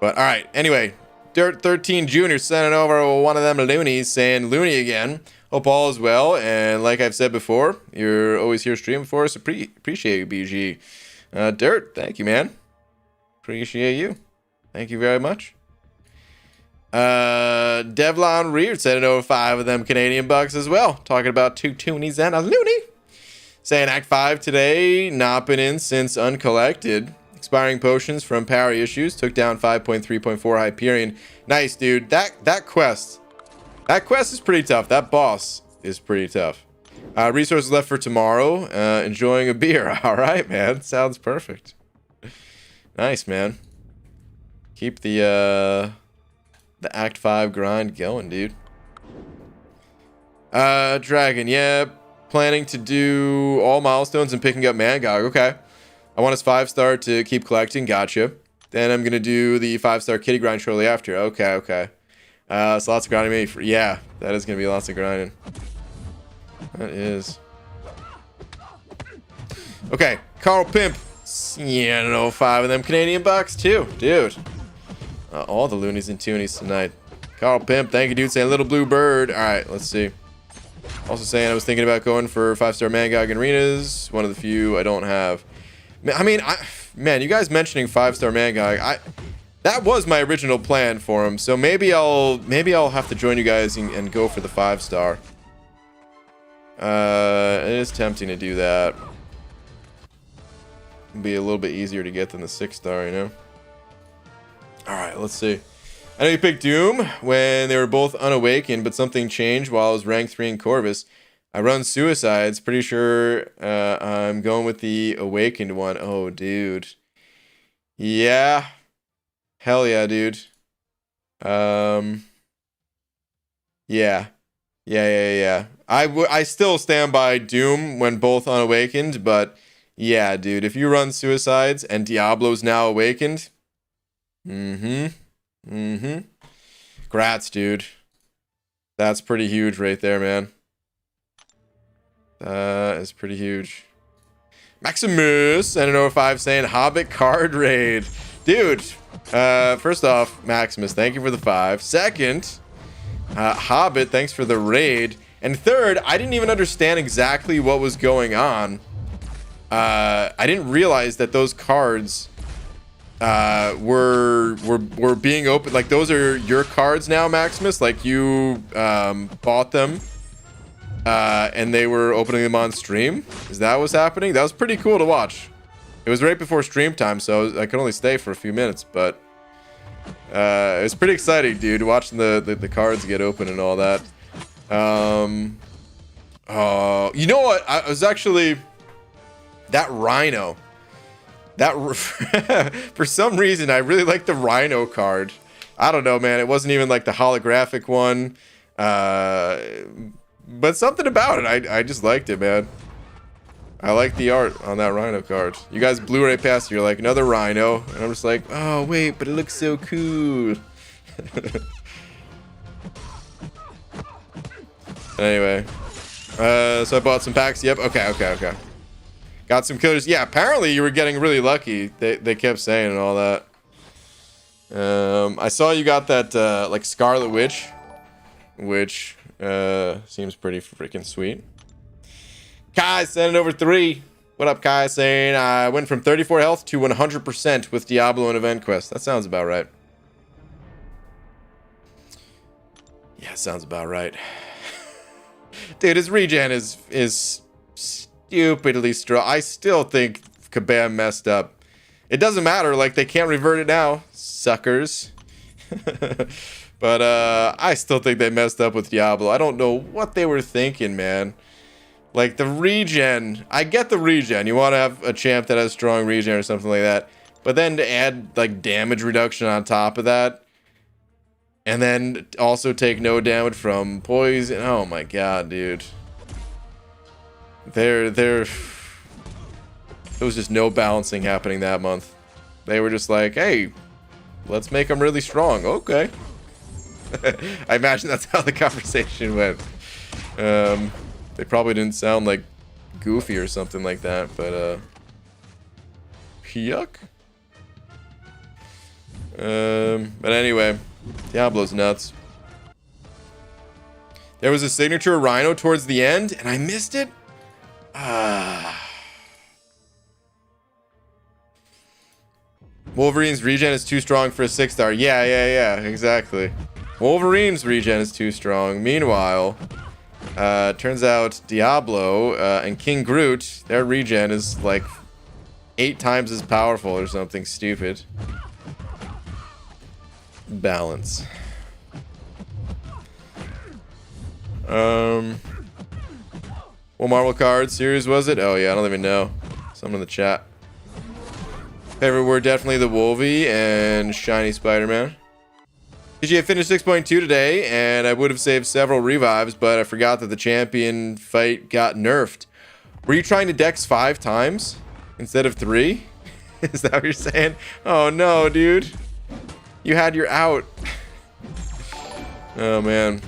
But alright, anyway, Dirt13 Jr. sending over one of them loonies saying loony again. Hope all is well, and like I've said before, you're always here streaming for us. Appreciate you, BG. Dirt, thank you, man. Appreciate you. Thank you very much. Devlon Reed sending over 5 of them Canadian bucks as well. Talking about 2 toonies and a loony. Saying Act 5 today, not been in since uncollected. Expiring potions from parry issues. Took down 5.3.4 Hyperion. Nice, dude. That quest is pretty tough. That boss is pretty tough. Resources left for tomorrow. Enjoying a beer. All right, man. Sounds perfect. Nice, man. Keep the Act 5 grind going, dude. Dragon, yeah. Planning to do all milestones and picking up Mangog. Okay. I want his 5-star to keep collecting. Gotcha. Then I'm going to do the 5-star kitty grind shortly after. Okay. So lots of grinding me. Yeah, that is going to be lots of grinding. That is. Okay. Carl Pimp. Yeah, I don't know, 5 of them Canadian bucks too. Dude. All the loonies and toonies tonight. Carl Pimp. Thank you, dude. Saying Little Blue Bird. All right, let's see. Also saying I was thinking about going for 5-star Mangog and Arenas. One of the few I don't have. I mean, man, you guys mentioning 5-star Mangog, that was my original plan for him. So maybe I'll have to join you guys and go for the 5-star. It is tempting to do that. It'll be a little bit easier to get than the 6-star, you know. All right, let's see. I know you picked Doom when they were both unawakened, but something changed while I was rank 3 in Corvus. I run Suicides. Pretty sure I'm going with the awakened one. Oh, dude. Yeah. Hell yeah, dude. Yeah. I still stand by Doom when both unawakened, but yeah, dude. If you run Suicides and Diablo's now awakened, Grats, dude. That's pretty huge right there, man. That is pretty huge. Maximus, N05 saying Hobbit card raid. Dude, first off, Maximus, thank you for the 5. Second, Hobbit, thanks for the raid. And third, I didn't even understand exactly what was going on. I didn't realize that those cards were being opened. Like, those are your cards now, Maximus. Like, you bought them and they were opening them on stream. Is that what's happening? That was pretty cool to watch. It was right before stream time, so I could only stay for a few minutes, but it was pretty exciting, dude, watching the cards get open and all that. You know what? I was actually that Rhino. That for some reason I really like the Rhino card. I don't know, man. It wasn't even like the holographic one, but something about it, I just liked it, man. I like the art on that Rhino card. You guys blew right past it. You're like, another Rhino, and I'm just like, oh wait, but it looks so cool. Anyway, so I bought some packs. Yep. Okay. Got some killers. Yeah, apparently you were getting really lucky. They kept saying and all that. I saw you got that like Scarlet Witch, which seems pretty freaking sweet. Kai sending over 3. What up, Kai? Saying I went from 34 health to 100% with Diablo and Event Quest. That sounds about right. Yeah, sounds about right. Dude, his regen is stupidly strong. I still think Kabam messed up. It doesn't matter, like, they can't revert it now, suckers. But I still think they messed up with Diablo. I don't know what they were thinking, man. Like, the regen, I get the regen. You want to have a champ that has strong regen or something like that. But then to add, like, damage reduction on top of that, and then also take no damage from poison. Oh my god, dude. There was just no balancing happening that month. They were just like, hey, let's make them really strong. Okay. I imagine that's how the conversation went. They probably didn't sound like Goofy or something like that, but yuck. But anyway, Diablo's nuts. There was a signature Rhino towards the end, and I missed it. Wolverine's regen is too strong for a 6-star. Yeah, exactly. Wolverine's regen is too strong. Meanwhile, turns out Diablo and King Groot, their regen is like 8 times as powerful or something stupid. Balance. What Marvel card series was it? Oh yeah, I don't even know. Someone in the chat. Favorite were definitely the Wolvie and Shiny Spider-Man. PGA finished 6.2 today, and I would have saved several revives, but I forgot that the champion fight got nerfed. Were you trying to dex 5 times instead of 3? Is that what you're saying? Oh no, dude. You had your out. Oh man.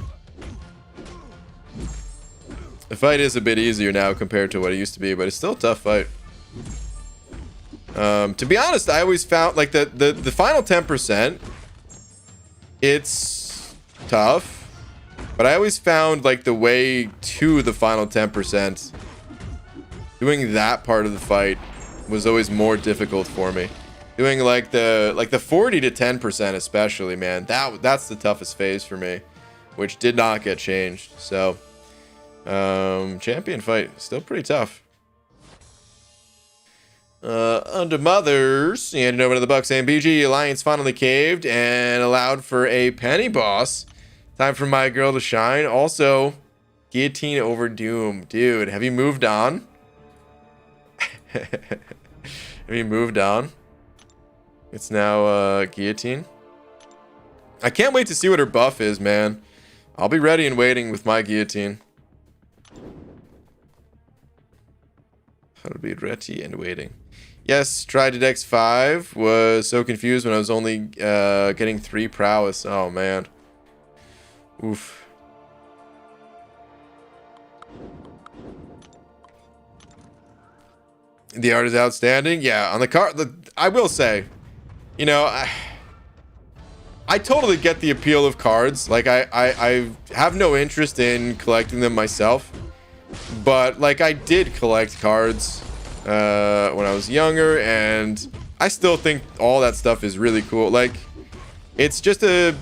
The fight is a bit easier now compared to what it used to be, but it's still a tough fight. To be honest, I always found like the final 10%, it's tough, but I always found like the way to the final 10%, doing that part of the fight was always more difficult for me. Doing like the 40 to 10% especially, man, that's the toughest phase for me, which did not get changed. So champion fight still pretty tough. Under Mothers, handed over to the Bucks and BG. Alliance finally caved and allowed for a penny boss. Time for my girl to shine. Also, guillotine over Doom. Dude, have you moved on? Have you moved on? It's now guillotine. I can't wait to see what her buff is, man. I'll be ready and waiting with my guillotine. I'll be ready and waiting. Yes, tried to dex 5. Was so confused when I was only getting 3 prowess. Oh, man. Oof. The art is outstanding. Yeah, on the card, I will say, you know, I totally get the appeal of cards. Like, I have no interest in collecting them myself. But, like, I did collect cards when I was younger, and I still think all that stuff is really cool. Like, it's just it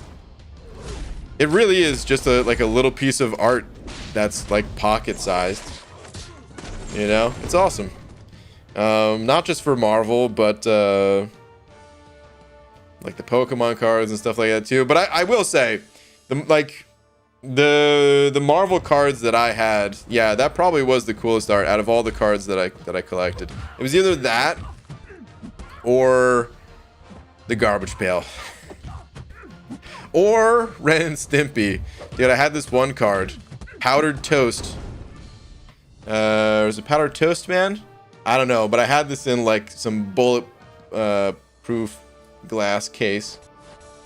really is just like a little piece of art that's, like, pocket-sized. You know? It's awesome. Not just for Marvel, but, like, the Pokemon cards and stuff like that, too. But I will say, the Marvel cards that I had, yeah, that probably was the coolest art out of all the cards that I collected. It was either that or the Garbage Pail. Or Ren and Stimpy. Dude, I had this one card, Powdered Toast. Was it Powdered Toast, man? I don't know, but I had this in like some bullet proof glass case.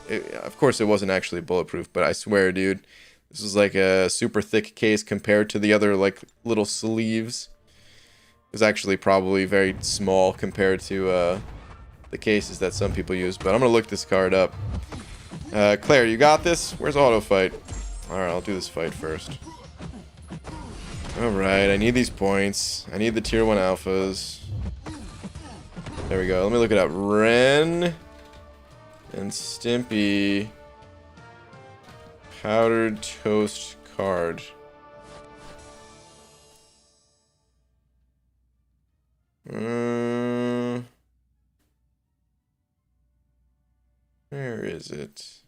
Of course, it wasn't actually bulletproof, but I swear, dude, this was like a super thick case compared to the other like little sleeves. It was actually probably very small compared to the cases that some people use. But I'm gonna look this card up. Claire, you got this? Where's auto fight? All right, I'll do this fight first. All right, I need these points. I need the tier 1 alphas. There we go. Let me look it up. Ren and Stimpy Powdered Toast card. Where is it?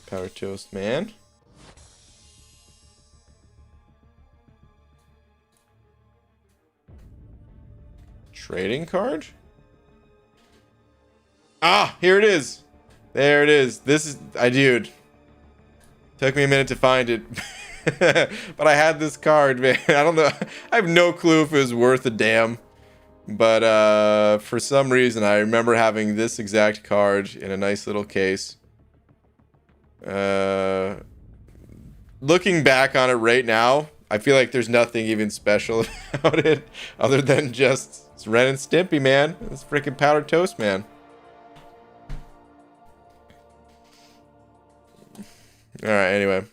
Powdered Toast man. Trading card? Ah, here it is. There it is. This is, dude. Took me a minute to find it. But I had this card, man. I don't know. I have no clue if it was worth a damn. But for some reason, I remember having this exact card in a nice little case. Looking back on it right now, I feel like there's nothing even special about it other than just it's Ren and Stimpy, man. It's freaking Powdered Toast, man. All right, anyway.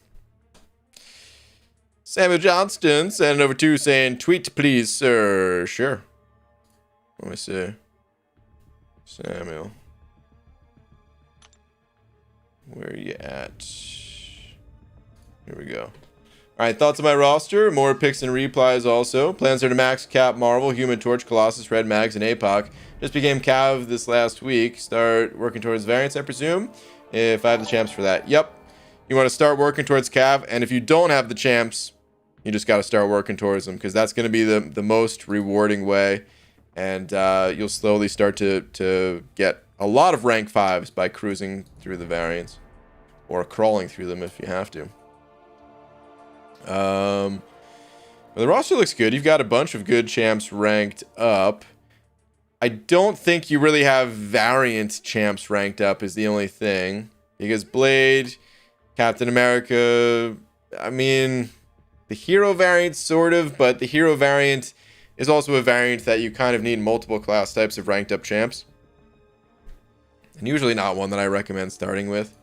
Samuel Johnston sending over to saying, tweet please, sir. Sure. Let me see. Samuel. Where are you at? Here we go. Alright, thoughts on my roster. More picks and replies also. Plans are to max Cap, Marvel, Human Torch, Colossus, Red Mags, and APOC. Just became Cav this last week. Start working towards variants, I presume. If I have the champs for that. Yep. You want to start working towards Cav. And if you don't have the champs, you just got to start working towards them. Because that's going to be the most rewarding way. And you'll slowly start to get a lot of rank 5s by cruising through the variants. Or crawling through them if you have to. The roster looks good. You've got a bunch of good champs ranked up. I don't think you really have variant champs ranked up is the only thing. Because Blade, Captain America, I mean, the hero variant sort of, but the hero variant is also a variant that you kind of need multiple class types of ranked up champs. And usually not one that I recommend starting with.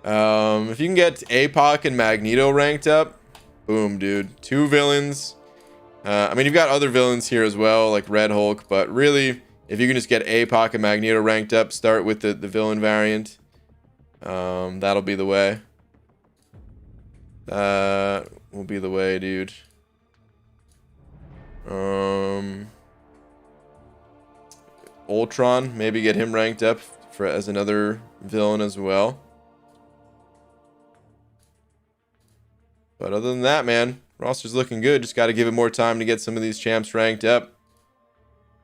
If you can get APOC and Magneto ranked up, boom, dude. 2 villains. I mean, you've got other villains here as well, like Red Hulk, but really, if you can just get APOC and Magneto ranked up, start with the villain variant. That'll be the way. That will be the way, dude. Ultron, maybe get him ranked up as another villain as well. But other than that, man, roster's looking good. Just got to give it more time to get some of these champs ranked up.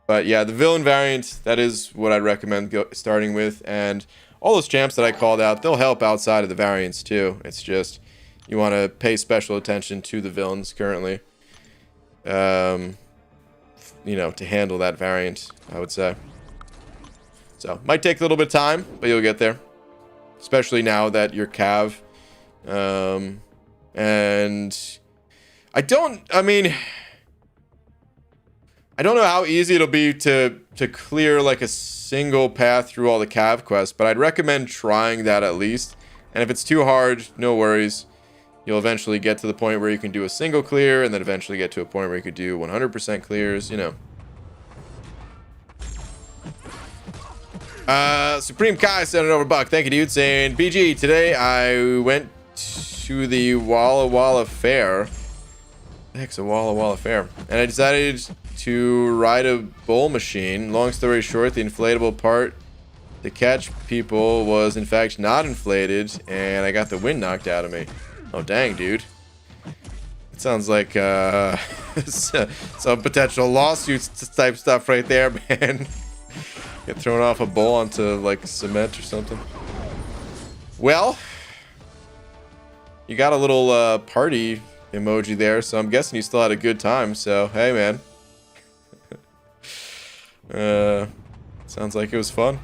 But yeah, the villain variant, that is what I'd recommend starting with. And all those champs that I called out, they'll help outside of the variants too. It's just, you want to pay special attention to the villains currently. You know, to handle that variant, I would say. So, might take a little bit of time, but you'll get there. Especially now that you're Cav. And I don't know how easy it'll be to clear like a single path through all the Cav quests, but I'd recommend trying that at least. And if it's too hard, no worries. You'll eventually get to the point where you can do a single clear, and then eventually get to a point where you could do 100% clears, you know. Supreme Kai sent it over buck. Thank you, dude. Saying, BG, today I went to the Walla Walla Fair. What the heck's a Walla Walla Fair? And I decided to ride a bull machine. Long story short, the inflatable part to catch people was in fact not inflated, and I got the wind knocked out of me. Oh, dang, dude. It sounds like some potential lawsuits type stuff right there, man. Get thrown off a bull onto, like, cement or something. Well, you got a little party emoji there, so I'm guessing you still had a good time. So, hey, man. Sounds like it was fun.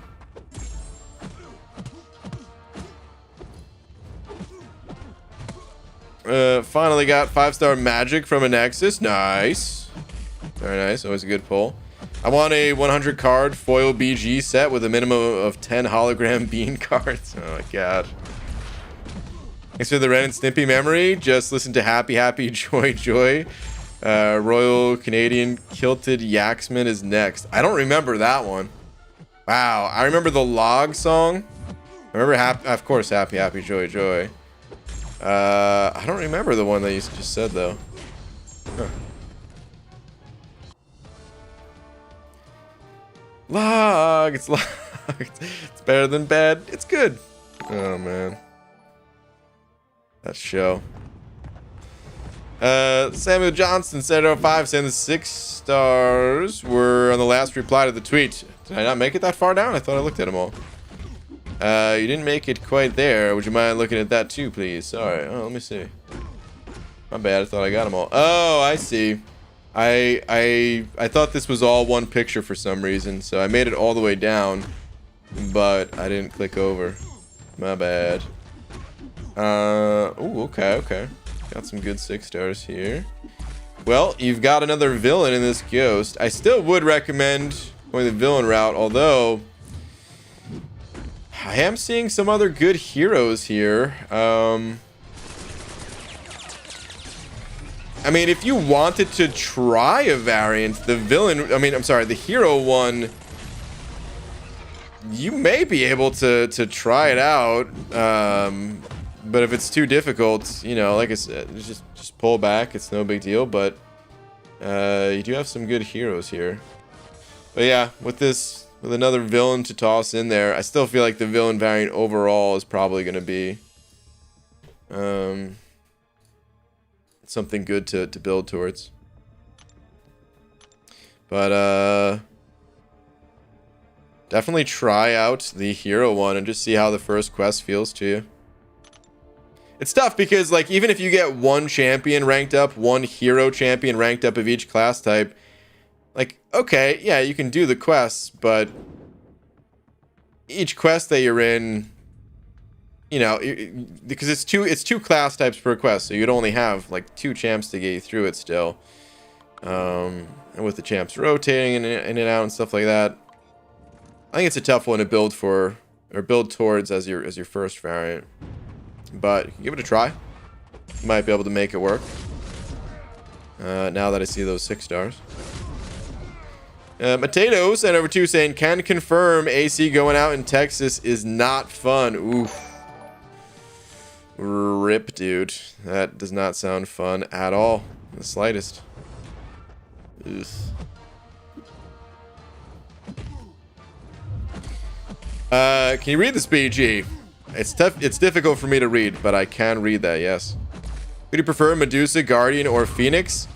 Finally got 5-star magic from a Nexus. Nice. Very nice. Always a good pull. I want a 100 card foil BG set with a minimum of 10 hologram bean cards. Oh my god. Thanks for the Ren and Stimpy memory. Just listen to Happy Happy Joy Joy. Royal Canadian Kilted Yaxman is next. I don't remember that one. Wow. I remember the log song. I remember of course Happy Happy Joy Joy. I don't remember the one that you just said though. Huh. Log, it's logged. It's better than bad. It's good. Oh man. That show. Samuel Johnson said 05 saying the 6 stars were on the last reply to the tweet. Did I not make it that far down? I thought I looked at them all. You didn't make it quite there. Would you mind looking at that too, please? Sorry. Oh, let me see. My bad. I thought I got them all. Oh, I see. I thought this was all one picture for some reason, so I made it all the way down, but I didn't click over. My bad. Ooh, okay. Got some good 6 stars here. Well, you've got another villain in this ghost. I still would recommend going the villain route, although I am seeing some other good heroes here. I mean, if you wanted to try a variant, the hero one you may be able to try it out, but if it's too difficult, you know, like I said, just pull back. It's no big deal. But you do have some good heroes here. But yeah, with another villain to toss in there, I still feel like the villain variant overall is probably going to be something good to build towards. But definitely try out the hero one and just see how the first quest feels to you. It's tough because, like, even if you get one champion ranked up, one hero champion ranked up of each class type, like, okay, yeah, you can do the quests, but each quest that you're in, you know, because it's two class types per quest, so you'd only have like 2 champs to get you through it still. And with the champs rotating in and out and stuff like that, I think it's a tough one to build for or build towards as your first variant. But you can give it a try. You might be able to make it work. Now that I see those 6 stars. Mateo sent over 2 saying, can confirm AC going out in Texas is not fun. Oof. Rip, dude. That does not sound fun at all. The slightest. Ugh. Can you read this, BG? It's tough. It's difficult for me to read, but I can read that, yes. Would you prefer Medusa, Guardian, or Phoenix?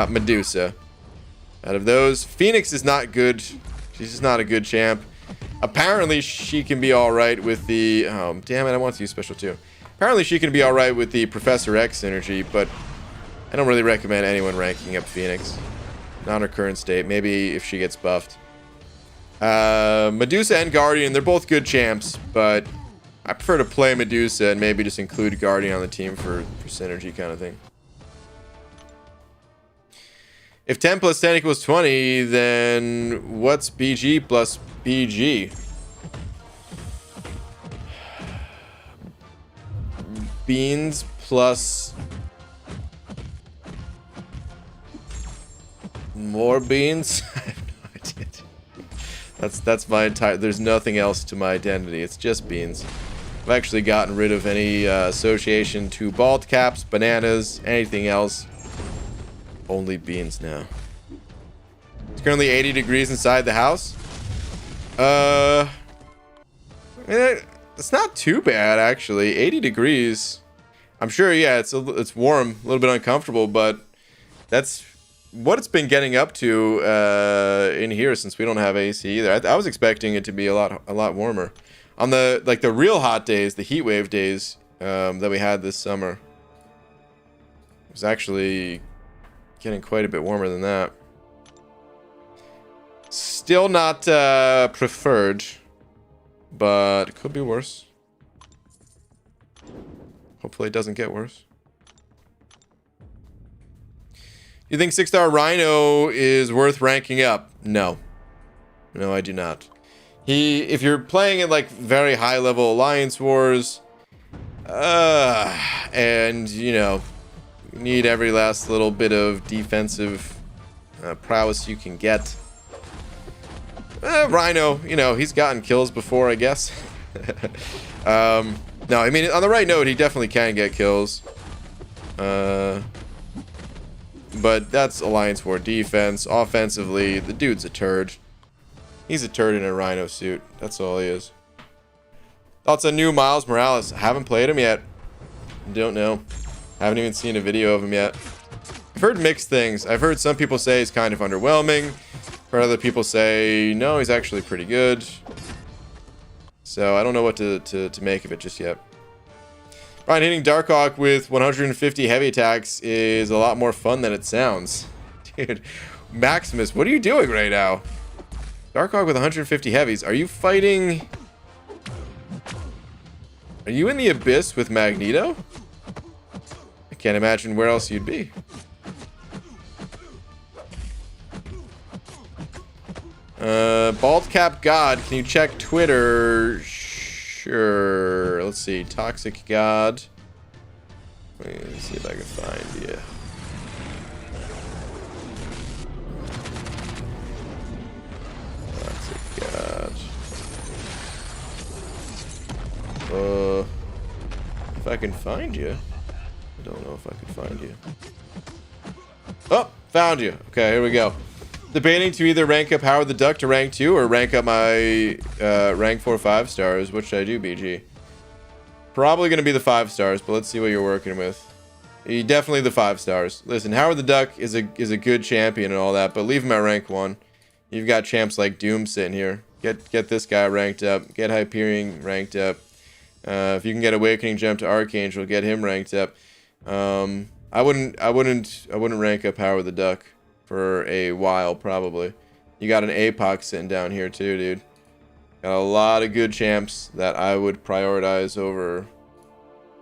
Medusa. Out of those, Phoenix is not good. She's just not a good champ. Apparently, she can be alright with the... Oh, damn it, I want to use special too. Apparently, she can be alright with the Professor X synergy, but I don't really recommend anyone ranking up Phoenix. Not in her current state. Maybe if she gets buffed. Medusa and Guardian, they're both good champs, but I prefer to play Medusa and maybe just include Guardian on the team for synergy kind of thing. If 10 plus 10 equals 20, then what's BG plus BG? Beans plus more beans? I have no idea. That's my entire... There's nothing else to my identity. It's just beans. I've actually gotten rid of any association to bald caps, bananas, anything else. Only beans now. It's currently 80 degrees inside the house. It's not too bad, actually. 80 degrees. I'm sure, yeah, it's warm, a little bit uncomfortable, but that's what it's been getting up to in here since we don't have AC either. I was expecting it to be a lot warmer. On the real hot days, the heat wave days that we had this summer, it was actually getting quite a bit warmer than that. Still not preferred, but it could be worse. Hopefully it doesn't get worse. You think 6-star Rhino is worth ranking up? No. No, I do not. If you're playing at like very high level Alliance Wars, and you know, you need every last little bit of defensive prowess you can get. Rhino, you know, he's gotten kills before, I guess. No, I mean, on the right note, he definitely can get kills. But that's Alliance War defense. Offensively, the dude's a turd. He's a turd in a Rhino suit. That's all he is. Thoughts on new Miles Morales? I haven't played him yet. Don't know. Haven't even seen a video of him yet. I've heard mixed things. I've heard some people say he's kind of underwhelming. I've heard other people say, no, he's actually pretty good. So I don't know what to make of it just yet. Brian, hitting Darkhawk with 150 heavy attacks is a lot more fun than it sounds. Dude, Maximus, what are you doing right now? Darkhawk with 150 heavies. Are you fighting... Are you in the abyss with Magneto? I can't imagine where else you'd be. Bald Cap God, can you check Twitter? Sure. Let's see. Toxic God. Let me see if I can find you. Toxic God. if I can find you. I don't know if I can find you. Oh, found you. Okay, here we go. Debating to either rank up Howard the Duck to rank 2 or rank up my rank 4 5 stars. What should I do, BG? Probably going to be the 5 stars, but let's see what you're working with. Definitely the 5 stars. Listen, Howard the Duck is a good champion and all that, but leave him at rank 1. You've got champs like Doom sitting here. Get this guy ranked up. Get Hyperion ranked up. If you can get Awakening Gem to Archangel, get him ranked up. I wouldn't rank up Howard the Duck for a while, probably. You got an APOC sitting down here too, dude. Got a lot of good champs that I would prioritize over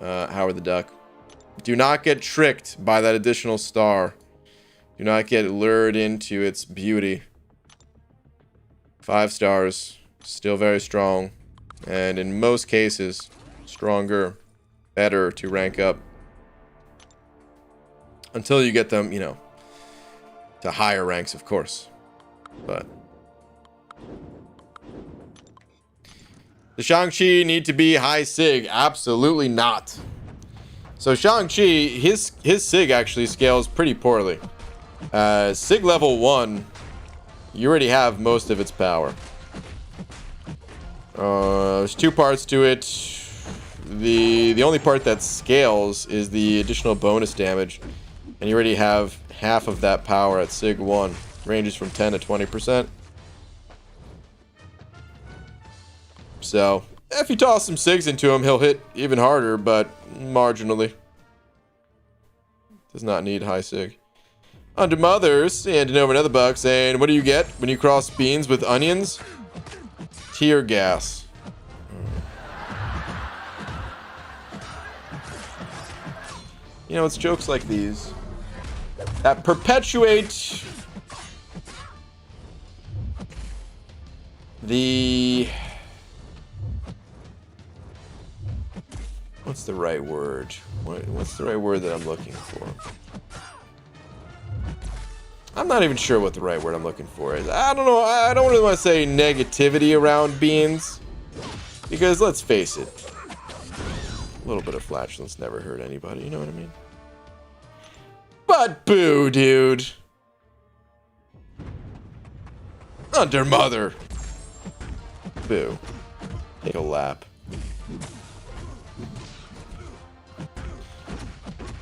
Howard the Duck. Do not get tricked by that additional star. Do not get lured into its beauty. 5 stars, still very strong, and in most cases, stronger, better to rank up. Until you get them, you know, to higher ranks, of course. But does Shang-Chi need to be high Sig? Absolutely not. So Shang-Chi, his Sig actually scales pretty poorly. Sig level 1, you already have most of its power. There's 2 parts to it. The only part that scales is the additional bonus damage. And you already have half of that power at Sig 1. Ranges from 10 to 20%. So, if you toss some Sigs into him, he'll hit even harder, but marginally. Does not need high Sig. Under Mothers, and over another buck saying, what do you get when you cross beans with onions? Tear gas. You know, it's jokes like these that perpetuate the... What's the right word? What's the right word that I'm looking for? I'm not even sure what the right word I'm looking for is. I don't know. I don't really want to say negativity around beans. Because let's face it. A little bit of flatulence never hurt anybody. You know what I mean? But boo, dude. Under Mother. Boo. Take a lap.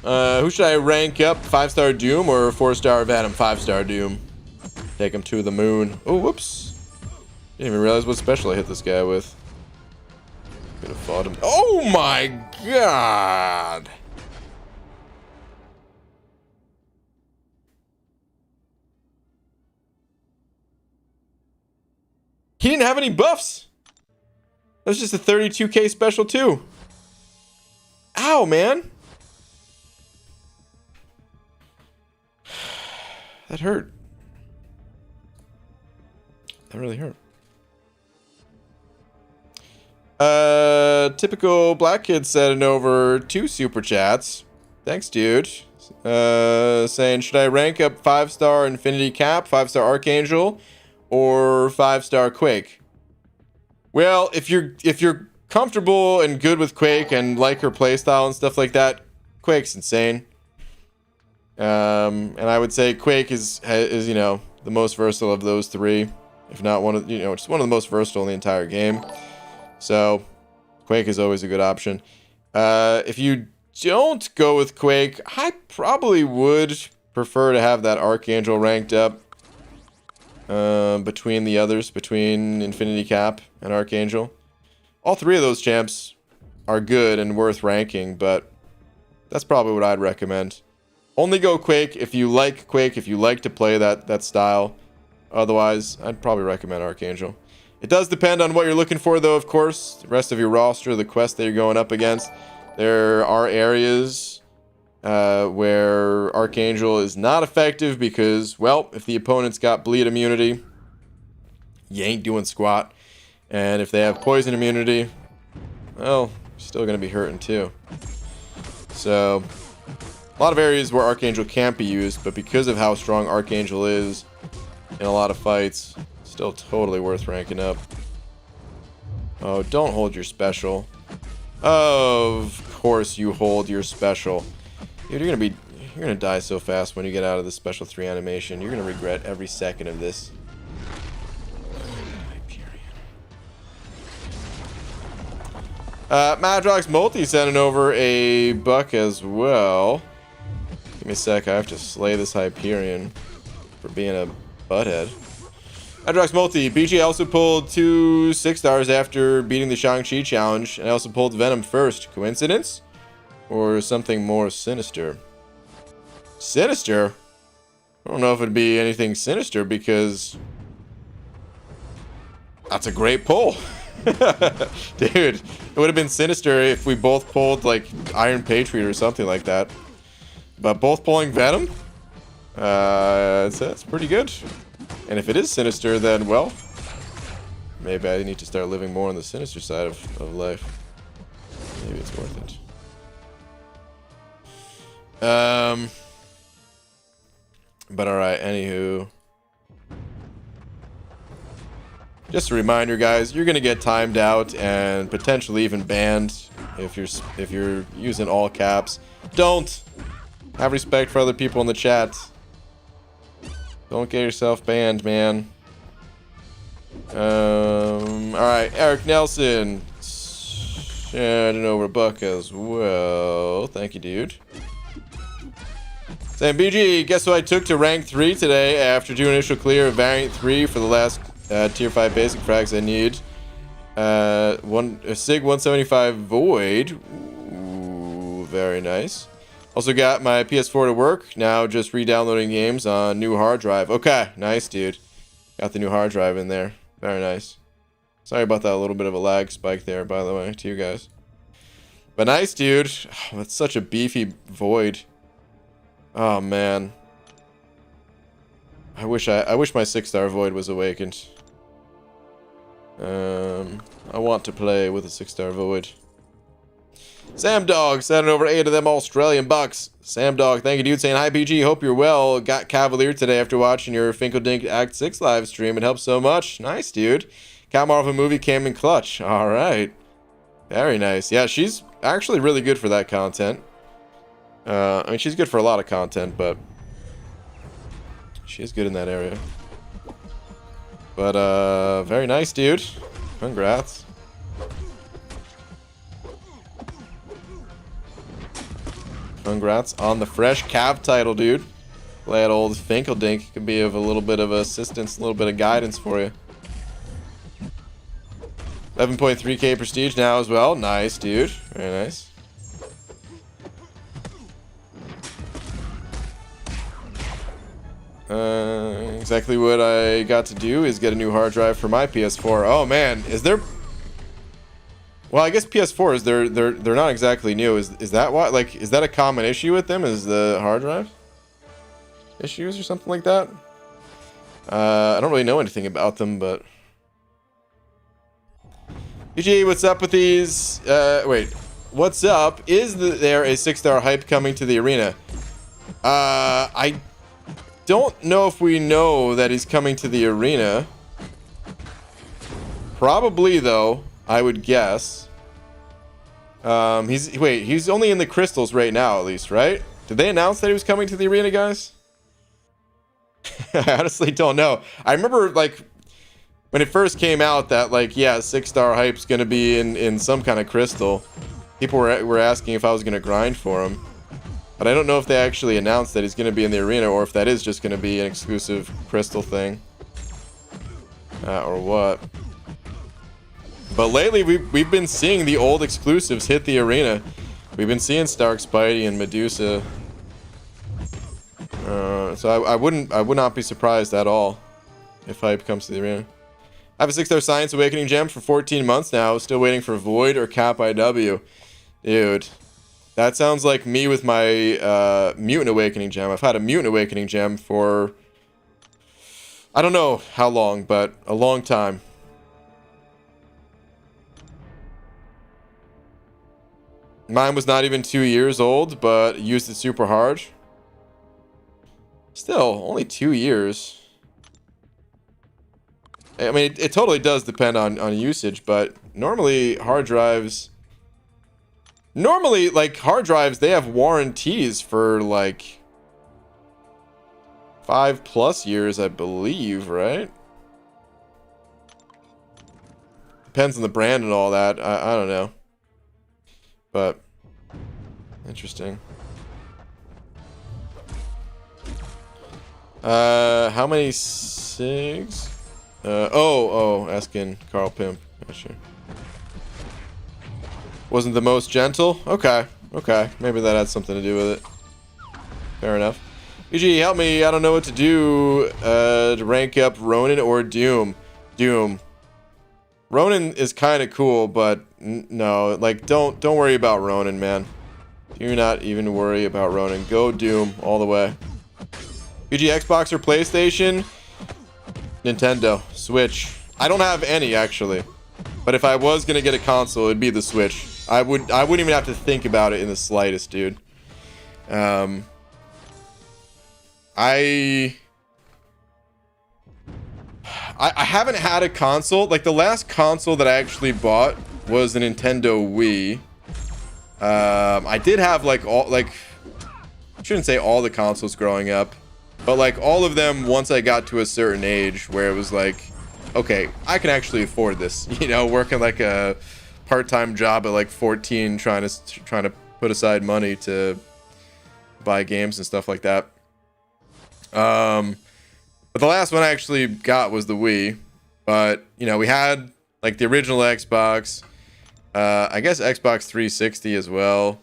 Who should I rank up? 5-star Doom or 4-star Venom? 5-star Doom. Take him to the moon. Oh, whoops. Didn't even realize what special I hit this guy with. Could have fought him. Oh my god! He didn't have any buffs. That was just a 32k special too. Ow, man. That hurt. That really hurt. Typical black kid sending over 2 super chats. Thanks, dude. Saying, should I rank up 5-star Infinity Cap, 5-star Archangel, or 5-star Quake? Well, if you're comfortable and good with Quake and like her playstyle and stuff like that, Quake's insane. And I would say Quake is you know, the most versatile of those 3, if not one of, you know, just one of the most versatile in the entire game. So Quake is always a good option. If you don't go with Quake, I probably would prefer to have that Archangel ranked up between the others, between Infinity Cap and Archangel. All 3 of those champs are good and worth ranking, but that's probably what I'd recommend. Only go Quake if you like Quake, if you like to play that style. Otherwise, I'd probably recommend Archangel. It does depend on what you're looking for, though, of course. The rest of your roster, the quest that you're going up against. There are areas where Archangel is not effective because, well, if the opponent's got bleed immunity, you ain't doing squat. And if they have poison immunity, well, you're still going to be hurting too. So, a lot of areas where Archangel can't be used, but because of how strong Archangel is in a lot of fights, still totally worth ranking up. Oh, don't hold your special. Of course you hold your special. Dude, you're gonna die so fast when you get out of the special 3 animation. You're gonna regret every second of this. Madrox Multi sending over a buck as well. Give me a sec, I have to slay this Hyperion for being a butthead. Madrox Multi, BG also pulled 2 6-stars after beating the Shang-Chi challenge, and I also pulled Venom first. Coincidence? Or something more sinister? Sinister? I don't know if it'd be anything sinister because that's a great pull. Dude, it would have been sinister if we both pulled like Iron Patriot or something like that. But both pulling Venom? That's pretty good. And if it is sinister, then, well, maybe I need to start living more on the sinister side of life. Maybe it's worth it. But alright, anywho. Just a reminder, guys, you're gonna get timed out and potentially even banned if you're using all caps. Don't have respect for other people in the chat. Don't get yourself banned, man. Alright, Eric Nelson sending over a buck as well. Thank you, dude. Sam BG, guess what I took to rank 3 today after doing initial clear of variant 3 for the last tier 5 basic frags I need. A SIG 175 Void. Ooh, very nice. Also got my PS4 to work. Now just re-downloading games on new hard drive. Okay, nice, dude. Got the new hard drive in there. Very nice. Sorry about that little bit of a lag spike there, by the way, to you guys. But nice, dude. Oh, that's such a beefy Void. Oh, man. I wish my 6-star Void was awakened. I want to play with a 6-star Void. Sam Dog sending over 8 of them Australian bucks. Sam Dog, thank you, dude. Saying hi, PG. Hope you're well. Got Cavalier today after watching your Finkeldink Act 6 live stream. It helps so much. Nice, dude. Cat Marvel movie came in clutch. All right. Very nice. Yeah, she's actually really good for that content. I mean, she's good for a lot of content, but she is good in that area. But, very nice, dude. Congrats. Congrats on the fresh Cav title, dude. Glad old Finkeldink could be of a little bit of assistance, a little bit of guidance for you. 11.3k prestige now as well. Nice, dude. Very nice. Exactly what I got to do is get a new hard drive for my PS4. Oh man, is there? Well, I guess PS4s they're not exactly new. Is that why? Like, is that a common issue with them? Is the hard drive issues or something like that? I don't really know anything about them, but PG, what's up with these? Wait, what's up? Is there a 6-star hype coming to the arena? I don't know if we know that he's coming to the arena. Probably, though, I would guess. He's only in the crystals right now, at least, right? Did they announce that he was coming to the arena, guys? I honestly don't know. I remember, like, when it first came out that, like, yeah, 6-star hype's gonna be in some kind of crystal. People were asking if I was gonna grind for him. But I don't know if they actually announced that he's going to be in the arena or if that is just going to be an exclusive crystal thing. Or what. But lately, we've been seeing the old exclusives hit the arena. We've been seeing Stark Spidey and Medusa. So I would not be surprised at all if hype comes to the arena. I have a 6-star Science Awakening gem for 14 months now. Still waiting for Void or Cap IW. Dude. That sounds like me with my Mutant Awakening gem. I've had a Mutant Awakening gem for I don't know how long, but a long time. Mine was not even 2 years old, but used it super hard. Still, only 2 years. I mean, it totally does depend on usage, but normally hard drives Normally, like, hard drives, they have warranties for, like, 5+ years, I believe, right? Depends on the brand and all that. I don't know. But, interesting. How many SIGs? Asking Carl Pimp. Gotcha. Wasn't the most gentle? Okay. Okay. Maybe that had something to do with it. Fair enough. UG, help me. I don't know what to do to rank up Ronin or Doom. Doom. Ronin is kind of cool, but no, like, don't worry about Ronin, man. Do not even worry about Ronin. Go Doom all the way. UG, Xbox or PlayStation? Nintendo. Switch. I don't have any, actually. But if I was gonna get a console, it'd be the Switch. I wouldn't even have to think about it in the slightest, dude. I haven't had a console. Like, the last console that I actually bought was the Nintendo Wii. I did have, like, I shouldn't say all the consoles growing up, but, like, all of them once I got to a certain age where it was like, okay, I can actually afford this. You know, working like a part-time job at like 14, trying to put aside money to buy games and stuff like that. But the last one I actually got was the Wii. But, you know, we had like the original Xbox, I guess Xbox 360 as well.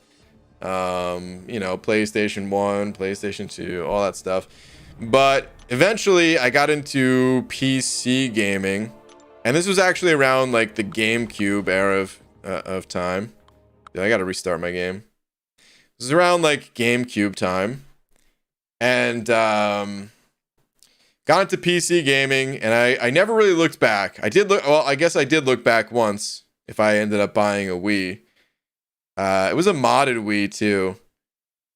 You know, PlayStation 1, PlayStation 2, all that stuff. But eventually I got into PC gaming, and this was actually around like the GameCube era of time. Dude, I gotta restart my game. This is around like GameCube time, and got into PC gaming, and I never really looked back. I did look, well, I guess I did look back once if I ended up buying a Wii. It was a modded Wii too,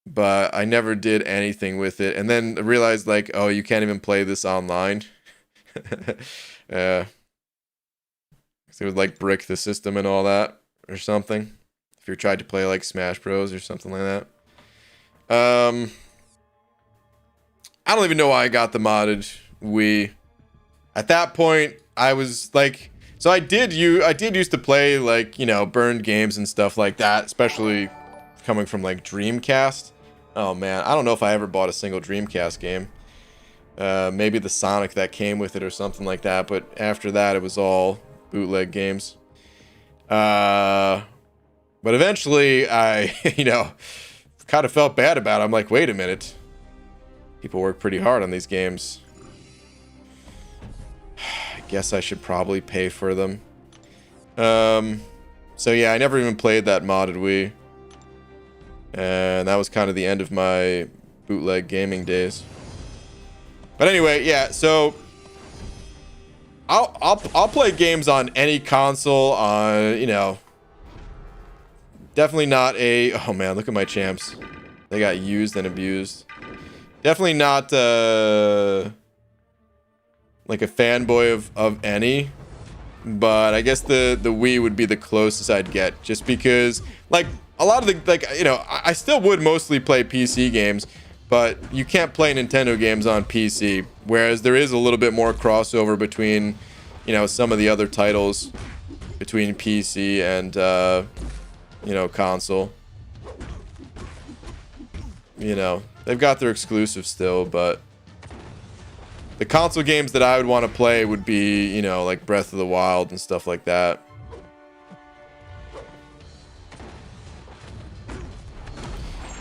but I never did anything with it. And then I realized, like, oh, you can't even play this online. They would like brick the system and all that or something. If you tried to play like Smash Bros or something like that. I don't even know why I got the modded Wii. At that point, I was like, so I did used to play, like, you know, burned games and stuff like that, especially coming from like Dreamcast. Oh man, I don't know if I ever bought a single Dreamcast game. Maybe the Sonic that came with it or something like that, but after that it was all bootleg games. But eventually I, you know, kind of felt bad about it. I'm like, wait a minute. People work pretty hard on these games. I guess I should probably pay for them. So yeah, I never even played that modded Wii. And that was kind of the end of my bootleg gaming days. But anyway, yeah, so I'll play games on any console, on, you know, definitely not a, oh man, look at my champs. They got used and abused. Definitely not like a fanboy of any, but I guess the Wii would be the closest I'd get, just because, like, a lot of the, like, you know, I still would mostly play PC games, but you can't play Nintendo games on PC, whereas there is a little bit more crossover between, you know, some of the other titles between PC and, you know, console. You know, they've got their exclusives still, but the console games that I would want to play would be, you know, like Breath of the Wild and stuff like that.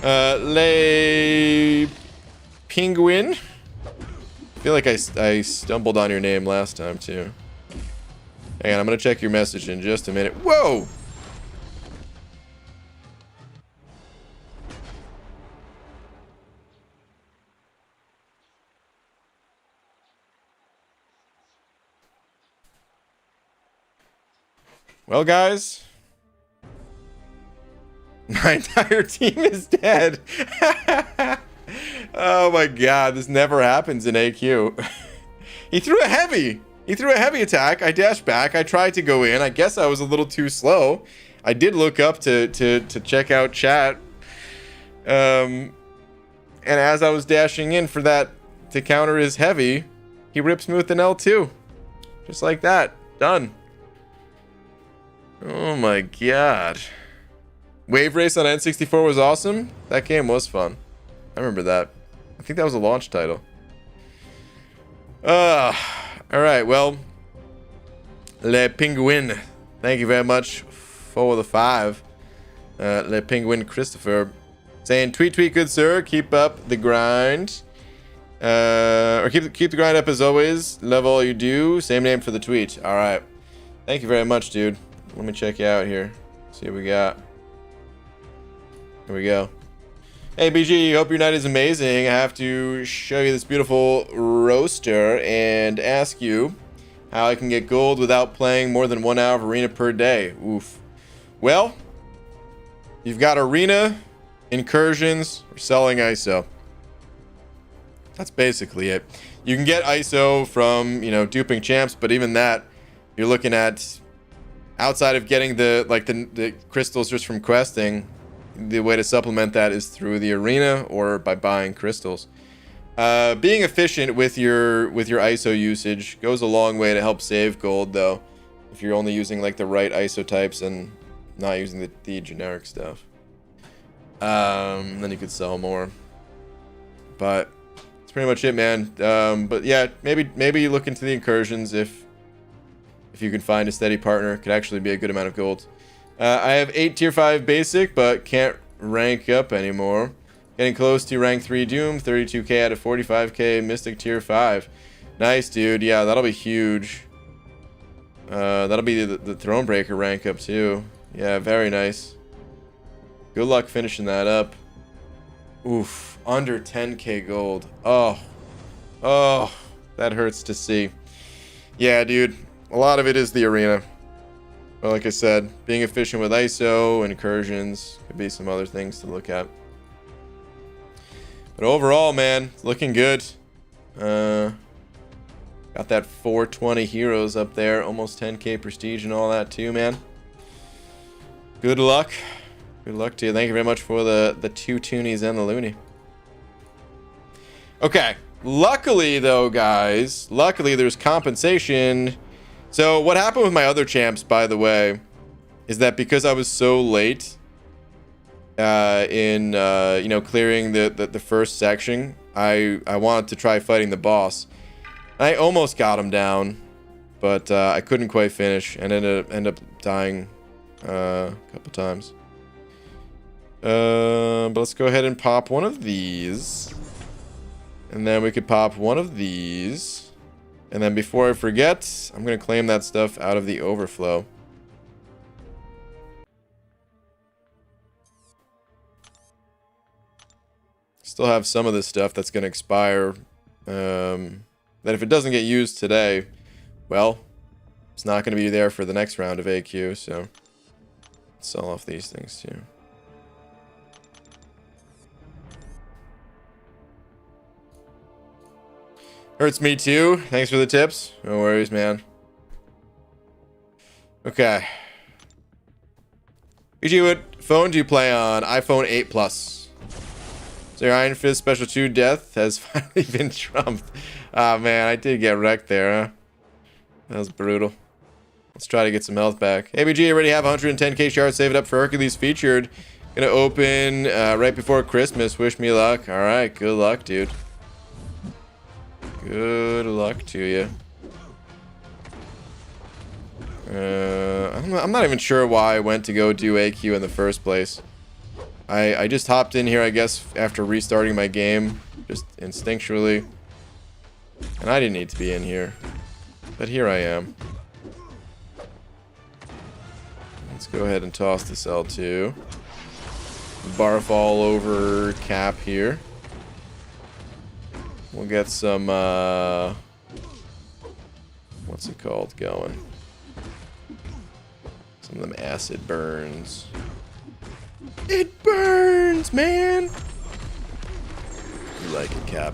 Le Penguin. I feel like I stumbled on your name last time too. Hang on, I'm gonna check your message in just a minute. Whoa! Well, guys, my entire team is dead. Oh my god, this never happens in AQ. He threw a heavy. He threw a heavy attack. I dashed back. I tried to go in. I guess I was a little too slow. I did look up to check out chat. And as I was dashing in for that to counter his heavy, he rips me with an L2. Just like that. Done. Oh my god. Wave Race on N64 was awesome. That game was fun. I remember that. I think that was a launch title. Alright, well. Le Penguin. Thank you very much for the 5. Le Penguin Christopher. Saying, tweet, good sir. Keep up the grind. Or keep the grind up as always. Love all you do. Same name for the tweet. Alright. Thank you very much, dude. Let me check you out here. See what we got. Here we go. Hey, BG. Hope your night is amazing. I have to show you this beautiful roaster and ask you how I can get gold without playing more than 1 hour of arena per day. Oof. Well, you've got arena, incursions, or selling ISO. That's basically it. You can get ISO from, duping champs, but even that, you're looking at, outside of getting the crystals just from questing, the way to supplement that is through the arena or by buying crystals. Being efficient with your ISO usage goes a long way to help save gold, though, if you're only using like the right ISO types and not using the generic stuff. Then you could sell more. But that's pretty much it, man. But yeah, maybe you look into the incursions if you can find a steady partner. It could actually be a good amount of gold. I have 8 tier 5 basic, but can't rank up anymore. Getting close to rank 3 Doom, 32k out of 45k, Mystic tier 5. Nice, dude. Yeah, that'll be huge. That'll be the Thronebreaker rank up too. Yeah, very nice. Good luck finishing that up. Oof, under 10k gold. Oh, that hurts to see. Yeah, dude. A lot of it is the arena. But like I said, being efficient with ISO, incursions, could be some other things to look at. But overall, man, it's looking good. Got that 420 heroes up there, almost 10k prestige and all that too, man. Good luck. Good luck to you. Thank you very much for the 2 toonies and the loony. Okay. Luckily, though, guys, there's compensation. So what happened with my other champs, by the way, is that because I was so late in clearing the first section, I wanted to try fighting the boss. I almost got him down, but I couldn't quite finish and ended up dying a couple times. But let's go ahead and pop one of these, and then we could pop one of these. And then before I forget, I'm going to claim that stuff out of the overflow. Still have some of this stuff that's going to expire. That if it doesn't get used today, well, it's not going to be there for the next round of AQ. So let's sell off these things too. Hurts me too. Thanks for the tips. No worries, man. Okay. BG, what phone do you play on? iPhone 8 Plus. So your Iron Fist Special 2 death has finally been trumped. Ah, man, I did get wrecked there, huh? That was brutal. Let's try to get some health back. Hey, BG, I already have 110k shards saved up for Hercules featured. Gonna open right before Christmas. Wish me luck. Alright, good luck, dude. Good luck to you. I'm not even sure why I went to go do AQ in the first place. I just hopped in here, I guess, after restarting my game, just instinctually. And I didn't need to be in here. But here I am. Let's go ahead and toss this L2. Barf all over Cap here. We'll get some, what's it called, going. Some of them acid burns. It burns, man! You like it, Cap.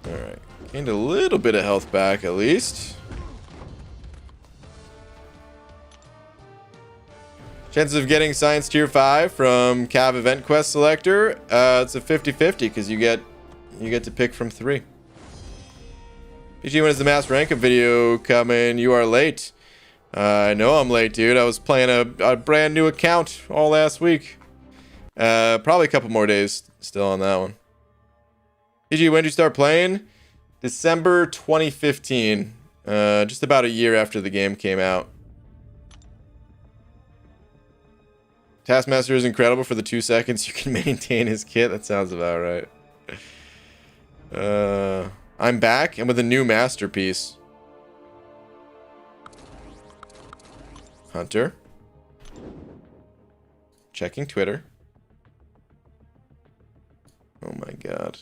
Alright. Gained a little bit of health back, at least. Chances of getting Science Tier 5 from Cav Event Quest Selector, it's a 50-50 because you get to pick from 3. PG, when is the Mass Rank Up video coming? You are late. I know I'm late, dude. I was playing a brand new account all last week. Probably a couple more days still on that one. PG, when did you start playing? December 2015. Just about a year after the game came out. Taskmaster is incredible for the 2 seconds you can maintain his kit. That sounds about right. I'm back and with a new masterpiece. Hunter. Checking Twitter. Oh my god.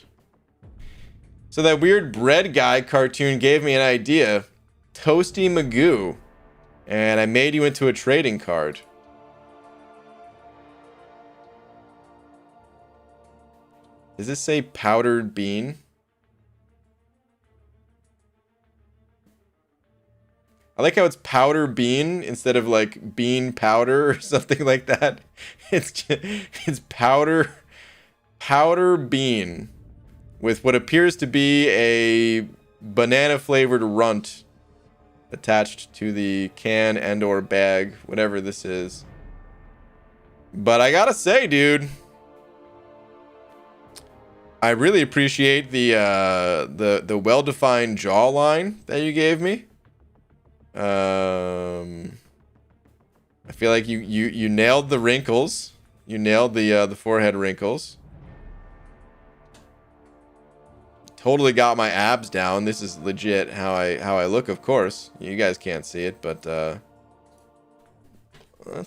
So that weird bread guy cartoon gave me an idea. Toasty Magoo. And I made you into a trading card. Does this say powdered bean? I like how it's powder bean instead of like bean powder or something like that. It's powder bean with what appears to be a banana flavored runt attached to the can and or bag, whatever this is. But I gotta say, dude, I really appreciate the well-defined jawline that you gave me. I feel like you nailed the wrinkles. You nailed the forehead wrinkles. Totally got my abs down. This is legit how I look, of course. You guys can't see it, but that's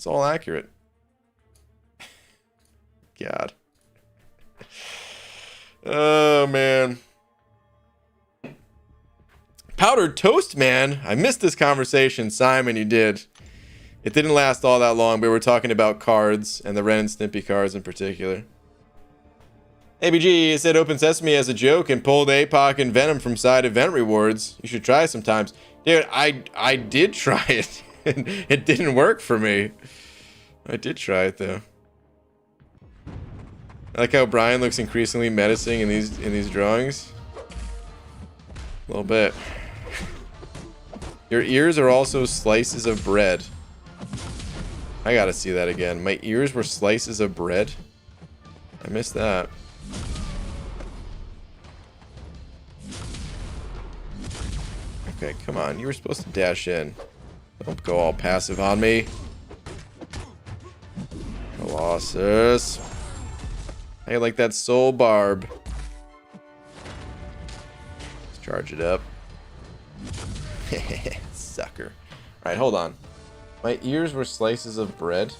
all accurate. God. Oh, man. Powdered toast, man. I missed this conversation. Simon, you did. It didn't last all that long. We were talking about cards and the Ren and Stimpy cards in particular. ABG said Open Sesame as a joke and pulled APOC and Venom from side event rewards. You should try it sometimes. Dude, I did try it. It didn't work for me. I did try it, though. I like how Brian looks increasingly menacing in these drawings. A little bit. Your ears are also slices of bread. I gotta see that again. My ears were slices of bread? I missed that. Okay, come on. You were supposed to dash in. Don't go all passive on me. Colossus. I like that soul barb. Let's charge it up. Sucker. Alright, hold on. My ears were slices of bread.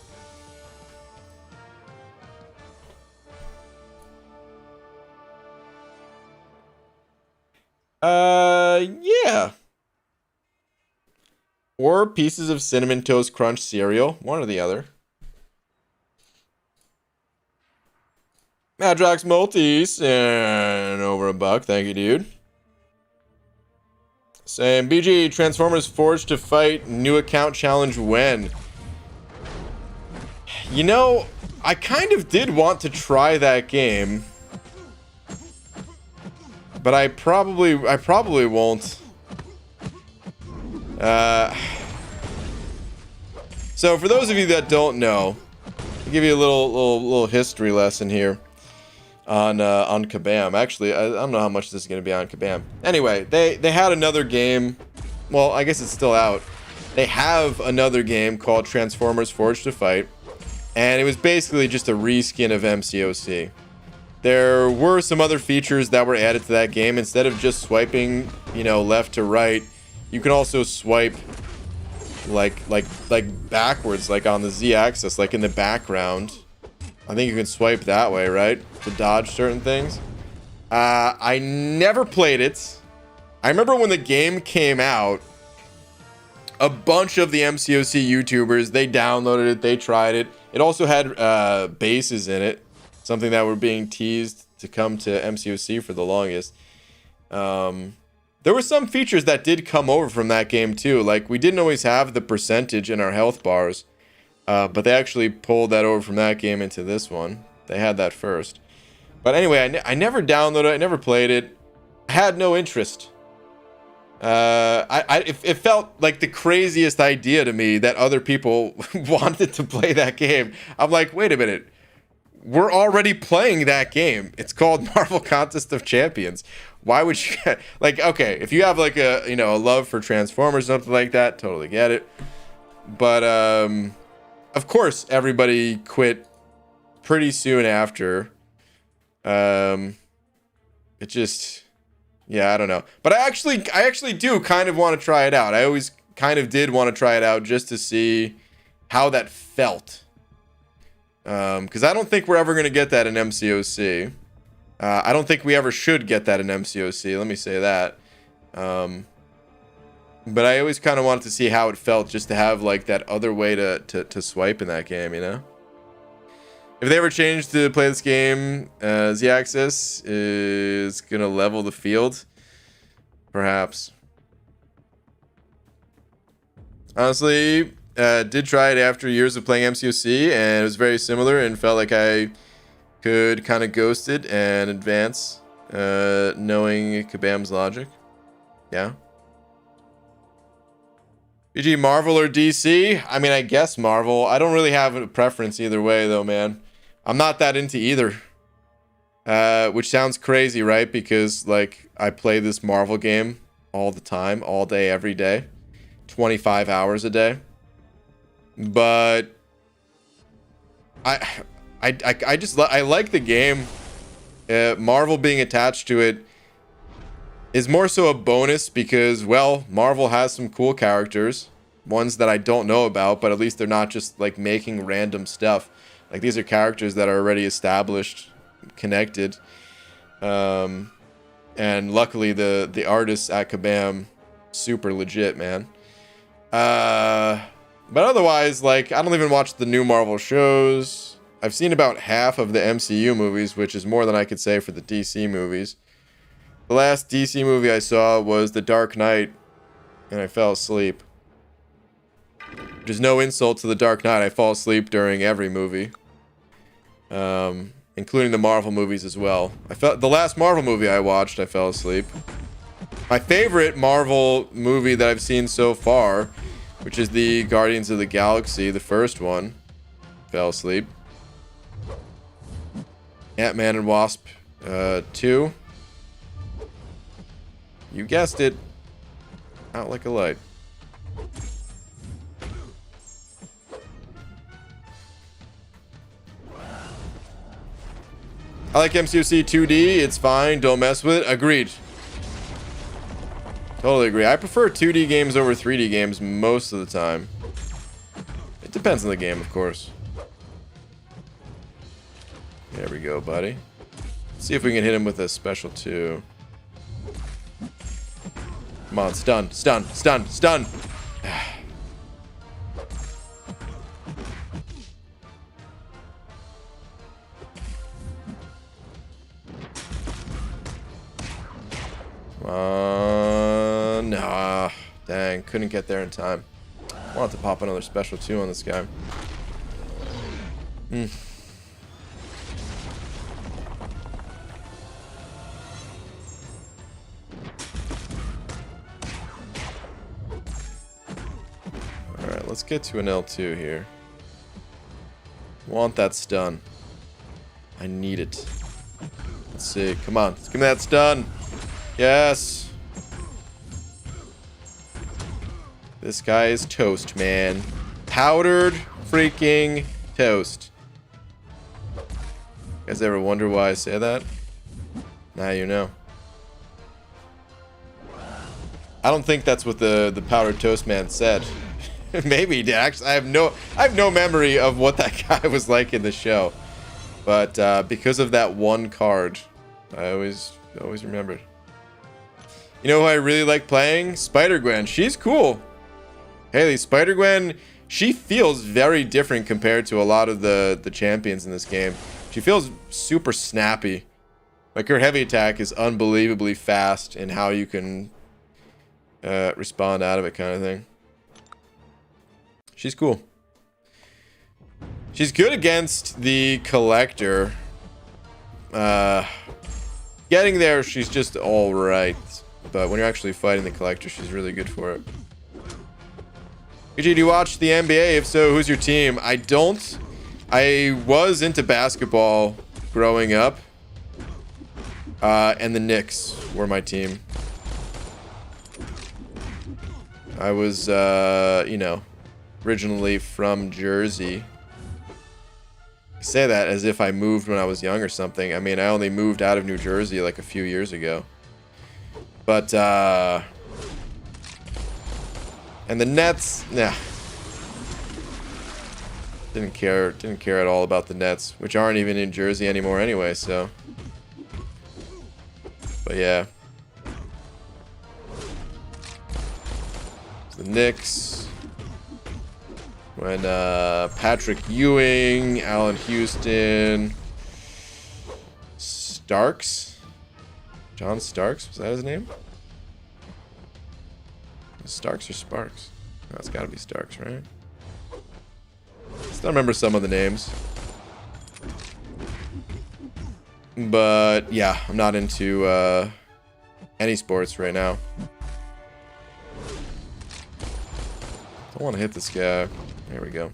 Yeah. Or pieces of Cinnamon Toast Crunch cereal. One or the other. Madrox Multis and over $1. Thank you, dude. Same. BG Transformers Forged to Fight new account challenge when? You know, I kind of did want to try that game, but I probably won't. So for those of you that don't know, I'll give you a little history lesson here on Kabam. Actually, I don't know how much this is going to be on Kabam. Anyway, they had another game. Well, I guess it's still out. They have another game called Transformers Forged to Fight, and it was basically just a reskin of MCOC. There were some other features that were added to that game. Instead of just swiping, you know, left to right, you can also swipe like backwards, like on the Z-axis, like in the background. I think you can swipe that way, right? To dodge certain things. I never played it. I remember when the game came out, a bunch of the MCOC YouTubers, they downloaded it, they tried it. It also had bases in it. Something that were being teased to come to MCOC for the longest. There were some features that did come over from that game too. Like, we didn't always have the percentage in our health bars. But they actually pulled that over from that game into this one. They had that first. But anyway, I never downloaded it. I never played it. I had no interest. It felt like the craziest idea to me that other people wanted to play that game. I'm like, wait a minute. We're already playing that game. It's called Marvel Contest of Champions. Why would you like, okay, if you have like a, you know, a love for Transformers, something like that, totally get it. But of course everybody quit pretty soon after. It just, yeah, I don't know. But I actually do kind of want to try it out. I always kind of did want to try it out just to see how that felt. Because I don't think we're ever going to get that in MCOC. I don't think we ever should get that in MCOC. Let me say that. But I always kind of wanted to see how it felt just to have like that other way to swipe in that game, you know? If they ever change to play this game, Z-Axis is going to level the field. Perhaps. Honestly, did try it after years of playing MCOC, and it was very similar and felt like I could kind of ghost it and advance, knowing Kabam's logic. Yeah. BG, Marvel or DC? I mean, I guess Marvel. I don't really have a preference either way, though, man. I'm not that into either. Which sounds crazy, right? Because, like, I play this Marvel game all the time, all day, every day. 25 hours a day. But I just I like the game. Marvel being attached to it is more so a bonus because, well, Marvel has some cool characters, ones that I don't know about, but at least they're not just like making random stuff. Like, these are characters that are already established, connected, and luckily the artists at Kabam, super legit, man. But otherwise, like, I don't even watch the new Marvel shows. I've seen about half of the MCU movies, which is more than I could say for the DC movies. The last DC movie I saw was The Dark Knight, and I fell asleep. Which is no insult to The Dark Knight. I fall asleep during every movie. Including the Marvel movies as well. The last Marvel movie I watched, I fell asleep. My favorite Marvel movie that I've seen so far, which is the Guardians of the Galaxy, the first one, fell asleep. Ant-Man and Wasp 2. You guessed it. Out like a light. I like MCOC 2D. It's fine. Don't mess with it. Agreed. Totally agree. I prefer 2D games over 3D games most of the time. It depends on the game, of course. There we go, buddy. Let's see if we can hit him with a special 2. Come on, stun, stun, stun, stun. Come on. Nah. Dang, couldn't get there in time. I wanted to pop another special 2 on this guy. Alright, let's get to an L2 here. Want that stun. I need it. Let's see. Come on. Let's give me that stun. Yes. This guy is toast, man. Powdered freaking toast. You guys ever wonder why I say that? Now you know. I don't think that's what the powdered toast man said. Maybe he did. Actually, I have no memory of what that guy was like in the show. But because of that one card, I always remembered. You know who I really like playing? Spider-Gwen. She's cool. Haley, Spider-Gwen, she feels very different compared to a lot of the champions in this game. She feels super snappy. Like, her heavy attack is unbelievably fast in how you can respond out of it, kind of thing. She's cool. She's good against the collector. Getting there, she's just all right. But when you're actually fighting the collector, she's really good for it. PG, do you watch the NBA? If so, who's your team? I don't. I was into basketball growing up. And the Knicks were my team. I was, you know, originally from Jersey. I say that as if I moved when I was young or something. I mean, I only moved out of New Jersey like a few years ago. But, and the Nets, nah. Didn't care at all about the Nets, which aren't even in Jersey anymore anyway, so. But yeah. The Knicks. When Patrick Ewing, Allen Houston, Starks, John Starks, was that his name? Starks or Sparks? No, it's got to be Starks, right? Still remember some of the names, but yeah, I'm not into any sports right now. I want to hit this guy. There we go.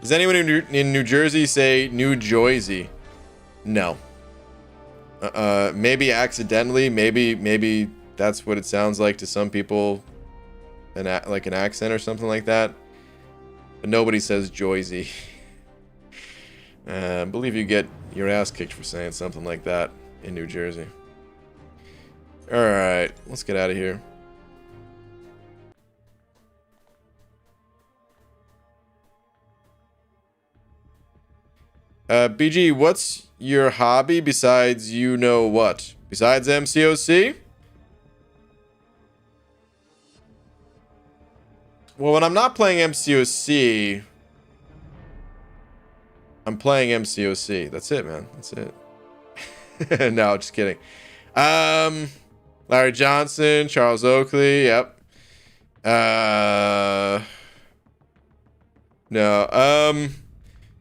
Does anyone in New Jersey say New Jersey? No. Maybe accidentally. Maybe that's what it sounds like to some people, like an accent or something like that. But nobody says Jersey. I believe you get your ass kicked for saying something like that in New Jersey. All right, let's get out of here. BG, what's your hobby besides you know what? Besides MCOC? Well, when I'm not playing MCOC, I'm playing MCOC. That's it, man. That's it. No, just kidding. Larry Johnson, Charles Oakley, yep. No,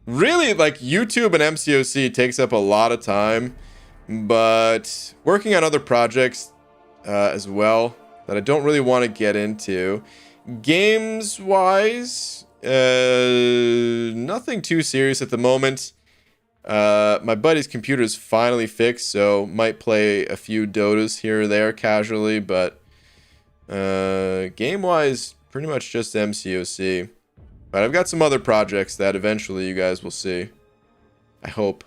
really, like, YouTube and MCOC takes up a lot of time, but working on other projects as well that I don't really want to get into. Games-wise, nothing too serious at the moment. My buddy's computer is finally fixed, so might play a few Dotas here or there casually, but game-wise, pretty much just MCOC. But I've got some other projects that eventually you guys will see. I hope.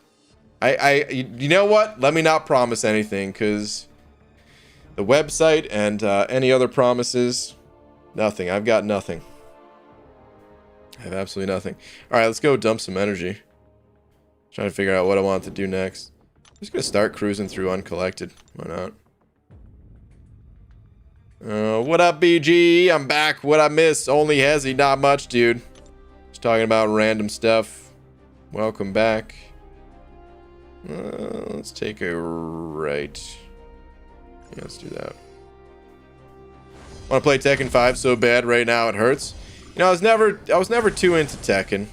You know what? Let me not promise anything, because the website and any other promises, nothing. I've got nothing. I have absolutely nothing. All right, let's go dump some energy. Trying to figure out what I want to do next. I'm just going to start cruising through uncollected. Why not? What up, BG? I'm back. What I miss? Only Hezzy. Not much, dude. Just talking about random stuff. Welcome back. Let's take a right. Yeah, let's do that. Want to play Tekken 5 so bad right now it hurts. You know, I was never too into Tekken.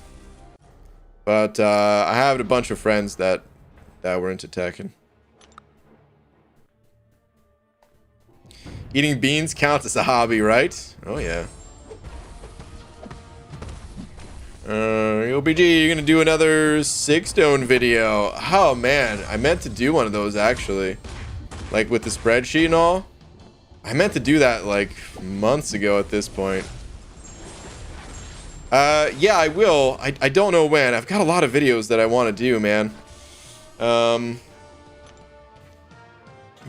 But I have a bunch of friends that were into Tekken. Eating beans counts as a hobby, right? Oh yeah. OBG, you're gonna do another Sig Stone video. Oh man, I meant to do one of those actually. Like with the spreadsheet and all. I meant to do that like months ago at this point. Yeah, I will. I don't know when. I've got a lot of videos that I want to do, man. But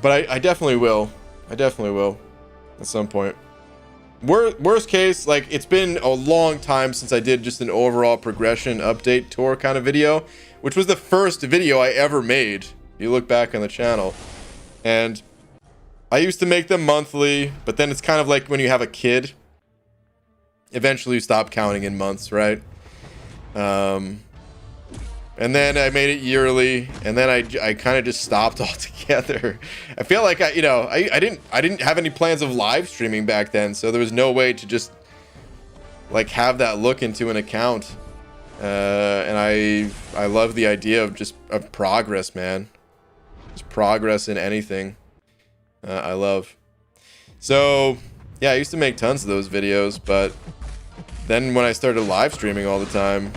I definitely will. I definitely will. At some point. Worst case, like, it's been a long time since I did just an overall progression update tour kind of video. Which was the first video I ever made. If you look back on the channel. And I used to make them monthly. But then it's kind of like when you have a kid. Eventually you stop counting in months, right? And then I made it yearly, and then I kind of just stopped altogether. I feel like I didn't have any plans of live streaming back then, so there was no way to just like have that look into an account. And I love the idea of just of progress, man. Just progress in anything. I love. So yeah, I used to make tons of those videos, but then when I started live streaming all the time,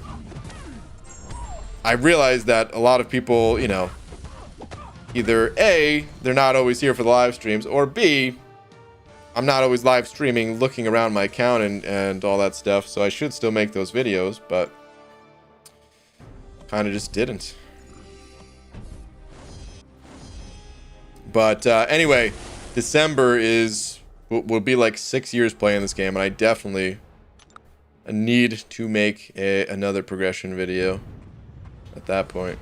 I realized that a lot of people, you know, either A, they're not always here for the live streams, or B, I'm not always live streaming, looking around my account and all that stuff. So I should still make those videos, but kind of just didn't. But anyway, December will be like 6 years playing this game, and I definitely need to make another progression video at that point.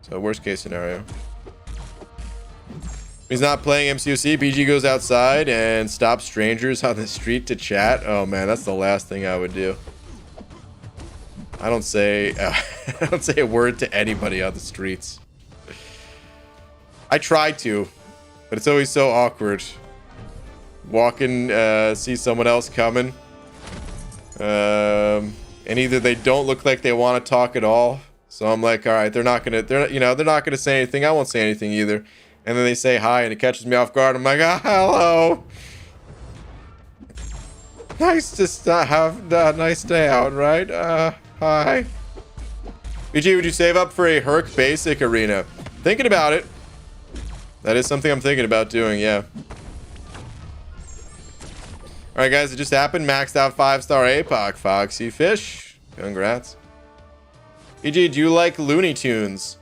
So worst case scenario. He's not playing MCOC. BG goes outside and stops strangers on the street to chat. Oh man, that's the last thing I would do. I don't say I don't say a word to anybody on the streets. I try to, but it's always so awkward. Walking, see someone else coming, and either they don't look like they want to talk at all. So I'm like, all right, they're not gonna say anything. I won't say anything either. And then they say hi, and it catches me off guard. I'm like, ah, hello. Nice to have a nice day out, right? Hi. BG, would you save up for a Herc Basic Arena? Thinking about it. That is something I'm thinking about doing, yeah. Alright, guys, it just happened. Maxed out 5-star APOC. Foxy Fish. Congrats. BG, do you like Looney Tunes?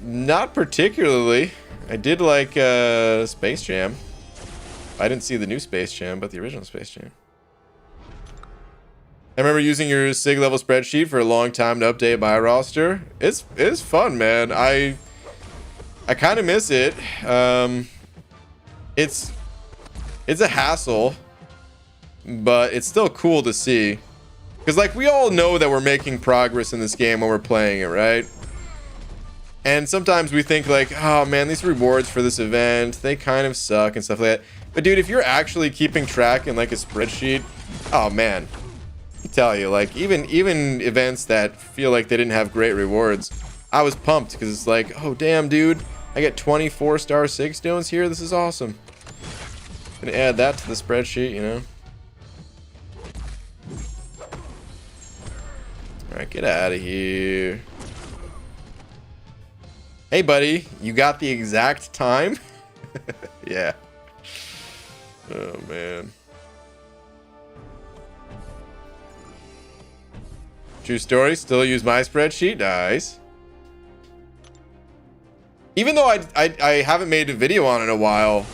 Not particularly. I did like Space Jam. I didn't see the new Space Jam, but the original Space Jam. I remember using your SIG level spreadsheet for a long time to update my roster. It's fun, man. I kind of miss it. It's a hassle, but it's still cool to see. Because like we all know that we're making progress in this game when we're playing it, right? And sometimes we think like, oh man, these rewards for this event, they kind of suck and stuff like that. But dude, if you're actually keeping track in like a spreadsheet, oh man, I tell you, like even events that feel like they didn't have great rewards, I was pumped because it's like, oh damn, dude, I get 24-star SIG stones here. This is awesome. Gonna add that to the spreadsheet, you know. All right, get out of here. Hey, buddy, you got the exact time? Yeah. Oh, man. True story, still use my spreadsheet. Nice. Even though I haven't made a video on it in a while,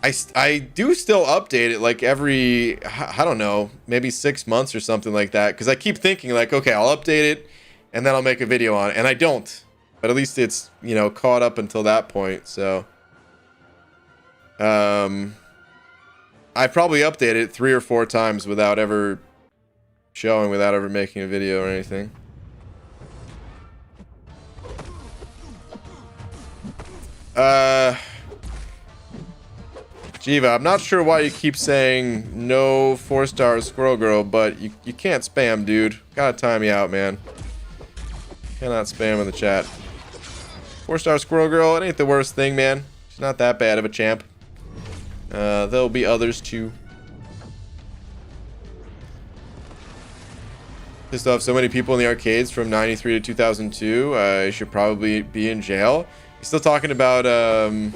I do still update it like every, I don't know, maybe 6 months or something like that. Because I keep thinking like, okay, I'll update it and then I'll make a video on it. And I don't. But at least it's, you know, caught up until that point. So I probably updated it 3 or 4 times without ever showing, without ever making a video or anything. Jiva, I'm not sure why you keep saying no 4-star Squirrel Girl, but you can't spam, dude. Gotta time you out, man. Cannot spam in the chat. 4-star Squirrel Girl, it ain't the worst thing, man. She's not that bad of a champ. There'll be others too. Pissed off so many people in the arcades from 93 to 2002. I should probably be in jail. You're still talking about, dude,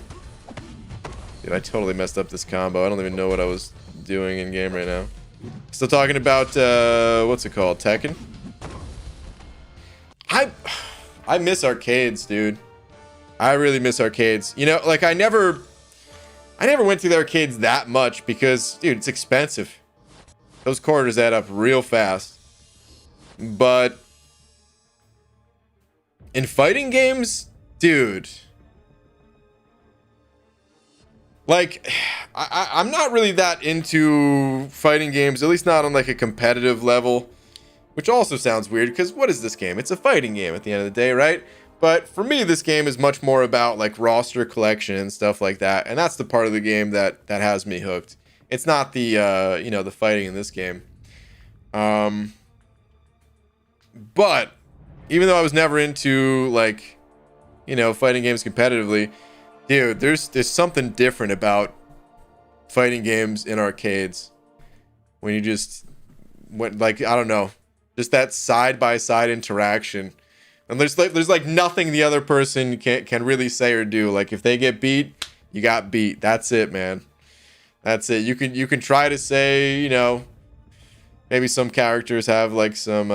I totally messed up this combo. I don't even know what I was doing in game right now. Still talking about, what's it called? Tekken? I miss arcades, dude. I really miss arcades. You know, like I never went to the arcades that much because, dude, it's expensive. Those quarters add up real fast. But in fighting games, dude, like I'm not really that into fighting games, at least not on like a competitive level, which also sounds weird because what is this game? It's a fighting game at the end of the day, right? But for me, this game is much more about like roster collection and stuff like that. And that's the part of the game that has me hooked. It's not the, you know, the fighting in this game. But even though I was never into, like, you know, fighting games competitively, dude, there's something different about fighting games in arcades when you just went, like, I don't know, just that side by side interaction. And there's like nothing the other person can really say or do. Like, if they get beat, you got beat. That's it, man. That's it. You can try to say, you know, maybe some characters have like some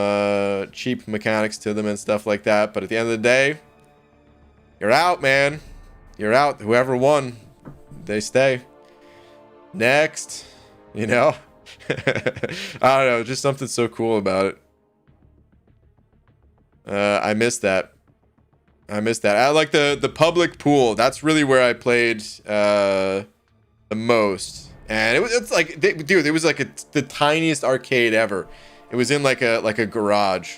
cheap mechanics to them and stuff like that, but at the end of the day, you're out, man. You're out. Whoever won, they stay. Next, you know. I don't know, just something so cool about it. I missed that. I like the public pool. That's really where I played the most. And it's like, dude, it was like the tiniest arcade ever. It was in like a garage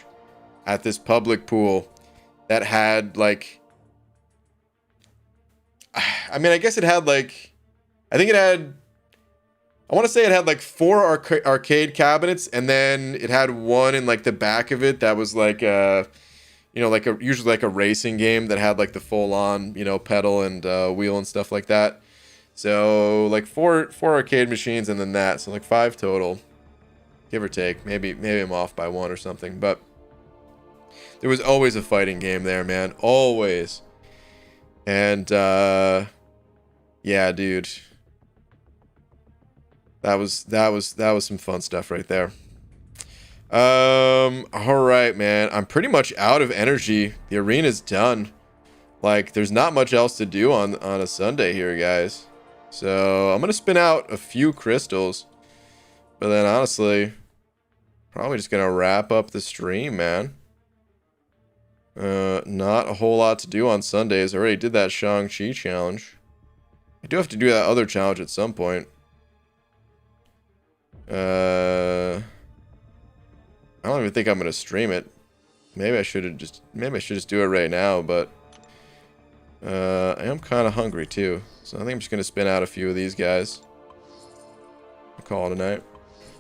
at this public pool that had like, I mean, I guess it had like, I think it had, I want to say it had like 4 arcade cabinets, and then it had one in like the back of it that was like you know, like usually like a racing game that had like the full on, you know, pedal and wheel and stuff like that. So like four arcade machines and then that, so like 5 total, give or take. Maybe I'm off by 1 or something, but there was always a fighting game there, man, always. And yeah, dude, that was some fun stuff right there. All right, man, I'm pretty much out of energy. The arena's done. Like, there's not much else to do on a Sunday here, guys. So I'm gonna spin out a few crystals, but then honestly, probably just gonna wrap up the stream, man. Not a whole lot to do on Sundays. I already did that Shang-Chi challenge. I do have to do that other challenge at some point. I don't even think I'm gonna stream it. Maybe I should just do it right now, but I am kind of hungry too. So I think I'm just gonna spin out a few of these guys. I'll call it a night.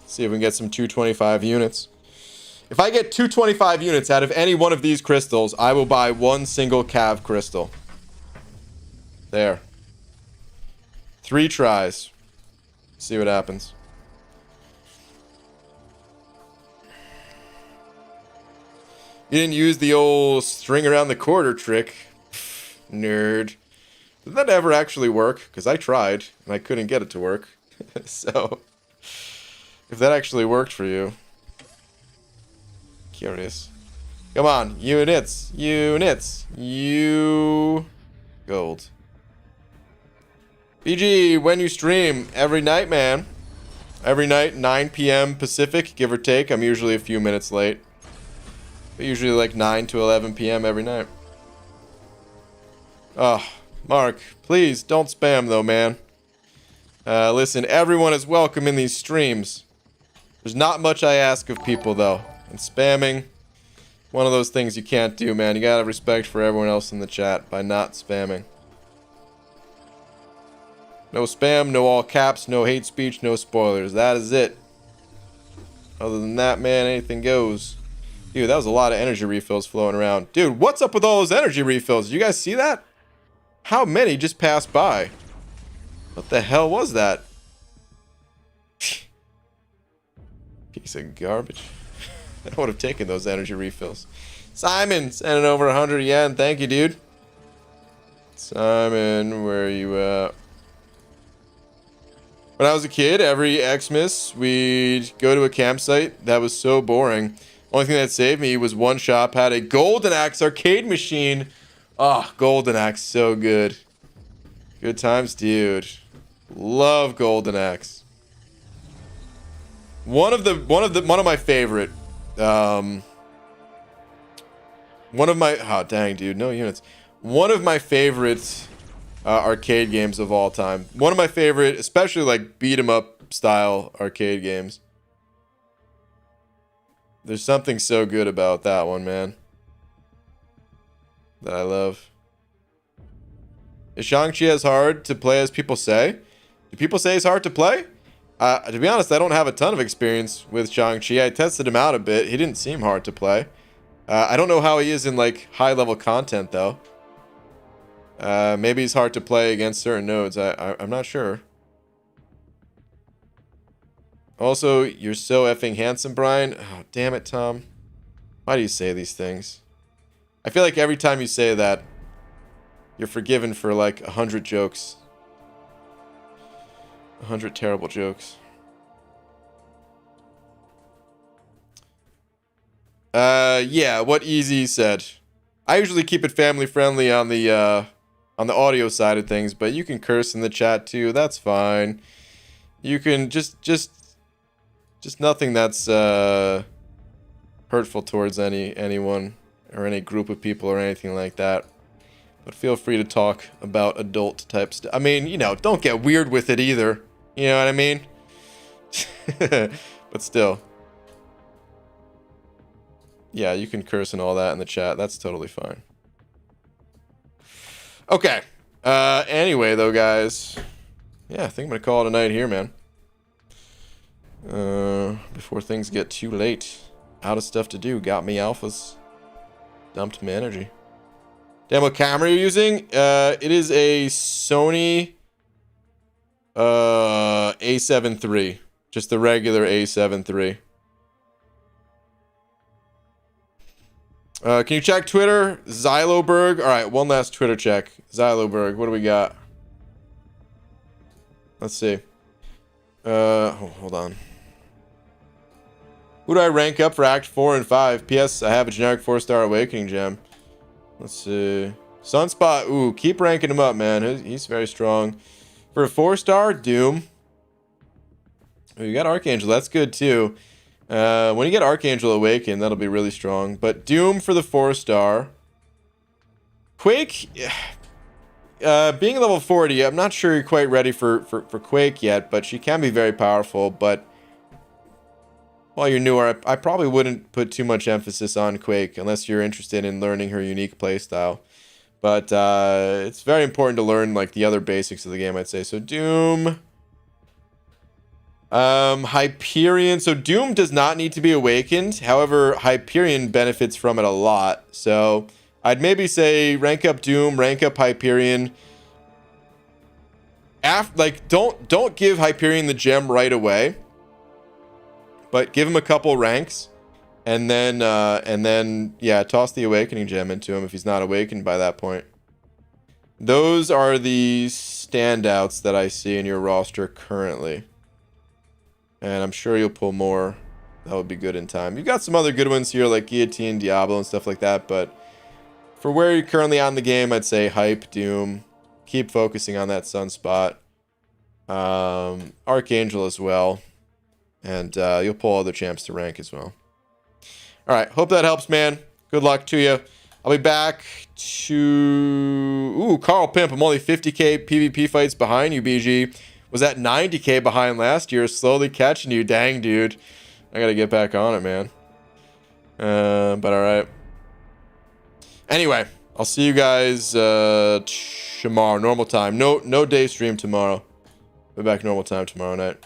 See if we can get some 225 units. If I get 225 units out of any one of these crystals, I will buy 1 single cav crystal. There. 3 tries. See what happens. You didn't use the old string around the quarter trick. Nerd. Did that ever actually work? Because I tried, and I couldn't get it to work. So, if that actually worked for you. Curious. Come on, units. Gold. BG, when you stream? Every night, man. Every night, 9 p.m. Pacific, give or take. I'm usually a few minutes late. But usually like 9 to 11 p.m. every night. Oh, Mark, please don't spam though, man. Listen, everyone is welcome in these streams. There's not much I ask of people though. And spamming, one of those things you can't do, man. You gotta have respect for everyone else in the chat by not spamming. No spam, no all caps, no hate speech, no spoilers. That is it. Other than that, man, anything goes. Dude, that was a lot of energy refills floating around. Dude, what's up with all those energy refills? Did you guys see that? How many just passed by? What the hell was that? Piece of garbage. I would have taken those energy refills. Simon, sending over 100 yen. Thank you, dude. Simon, where are you at? When I was a kid, every Xmas, we'd go to a campsite. That was so boring. Only thing that saved me was one shop had a Golden Axe arcade machine. Oh, Golden Axe, so good. Good times, dude. Love Golden Axe. One of my favorite. Oh dang, dude, no units. One of my favorite arcade games of all time. One of my favorite, especially like beat 'em up style arcade games. There's something so good about that one, man. That I love. Is Shang-Chi as hard to play as people say? Do people say it's hard to play? To be honest, I don't have a ton of experience with Shang-Chi. I tested him out a bit. He didn't seem hard to play. I don't know how he is in like high level content though. Maybe he's hard to play against certain nodes. I'm not sure. Also, you're so effing handsome, Brian. Oh, damn it, Tom. Why do you say these things? I feel like every time you say that, you're forgiven for like 100 jokes. 100 terrible jokes. Yeah, what Easy said. I usually keep it family friendly on the audio side of things, but you can curse in the chat too. That's fine. You can just nothing that's hurtful towards anyone or any group of people or anything like that. But feel free to talk about adult type stuff. I mean, you know, don't get weird with it either. You know what I mean? But still. Yeah, you can curse and all that in the chat. That's totally fine. Okay. Anyway, though, guys. Yeah, I think I'm going to call it a night here, man. Before things get too late. Out of stuff to do. Got me alphas. Dumped my energy. Damn, what camera you're using? It is a Sony A7 III. Just the regular A7 III. Can you check Twitter? Xyloberg. Alright, one last Twitter check. Xyloberg, what do we got? Let's see. Hold on. Who do I rank up for Act 4 and 5? P.S. I have a generic 4-star Awakening gem. Let's see. Sunspot. Ooh, keep ranking him up, man. He's very strong. For a 4-star, Doom. Ooh, you got Archangel. That's good, too. When you get Archangel Awaken, that'll be really strong. But Doom for the 4-star. Quake, being level 40, I'm not sure you're quite ready for Quake yet, but she can be very powerful. But while you're newer, I probably wouldn't put too much emphasis on Quake unless you're interested in learning her unique playstyle. But it's very important to learn like the other basics of the game, I'd say. So Doom. Hyperion. So Doom does not need to be awakened. However, Hyperion benefits from it a lot. So I'd maybe say rank up Doom, rank up Hyperion. Don't give Hyperion the gem right away, but give him a couple ranks, and then yeah, toss the awakening gem into him if he's not awakened by that point. Those are the standouts that I see in your roster currently. And I'm sure you'll pull more. That would be good in time. You've got some other good ones here like Guillotine, Diablo, and stuff like that. But for where you're currently on the game, I'd say Hype, Doom. Keep focusing on that Sunspot. Archangel as well. And you'll pull other champs to rank as well. Alright, hope that helps, man. Good luck to you. I'll be back to... Ooh, Carl Pimp. I'm only 50k PvP fights behind you, BG. Was at 90k behind last year, slowly catching you. Dang, dude. I gotta get back on it, man. But alright. Anyway, I'll see you guys tomorrow, normal time. No day stream tomorrow. Be back normal time tomorrow night.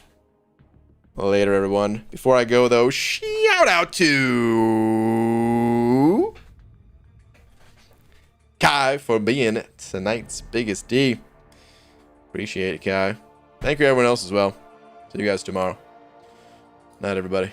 Later, everyone. Before I go, though, shout out to Kai for being tonight's biggest D. Appreciate it, Kai. Thank you, everyone else, as well. See you guys tomorrow. Night, everybody.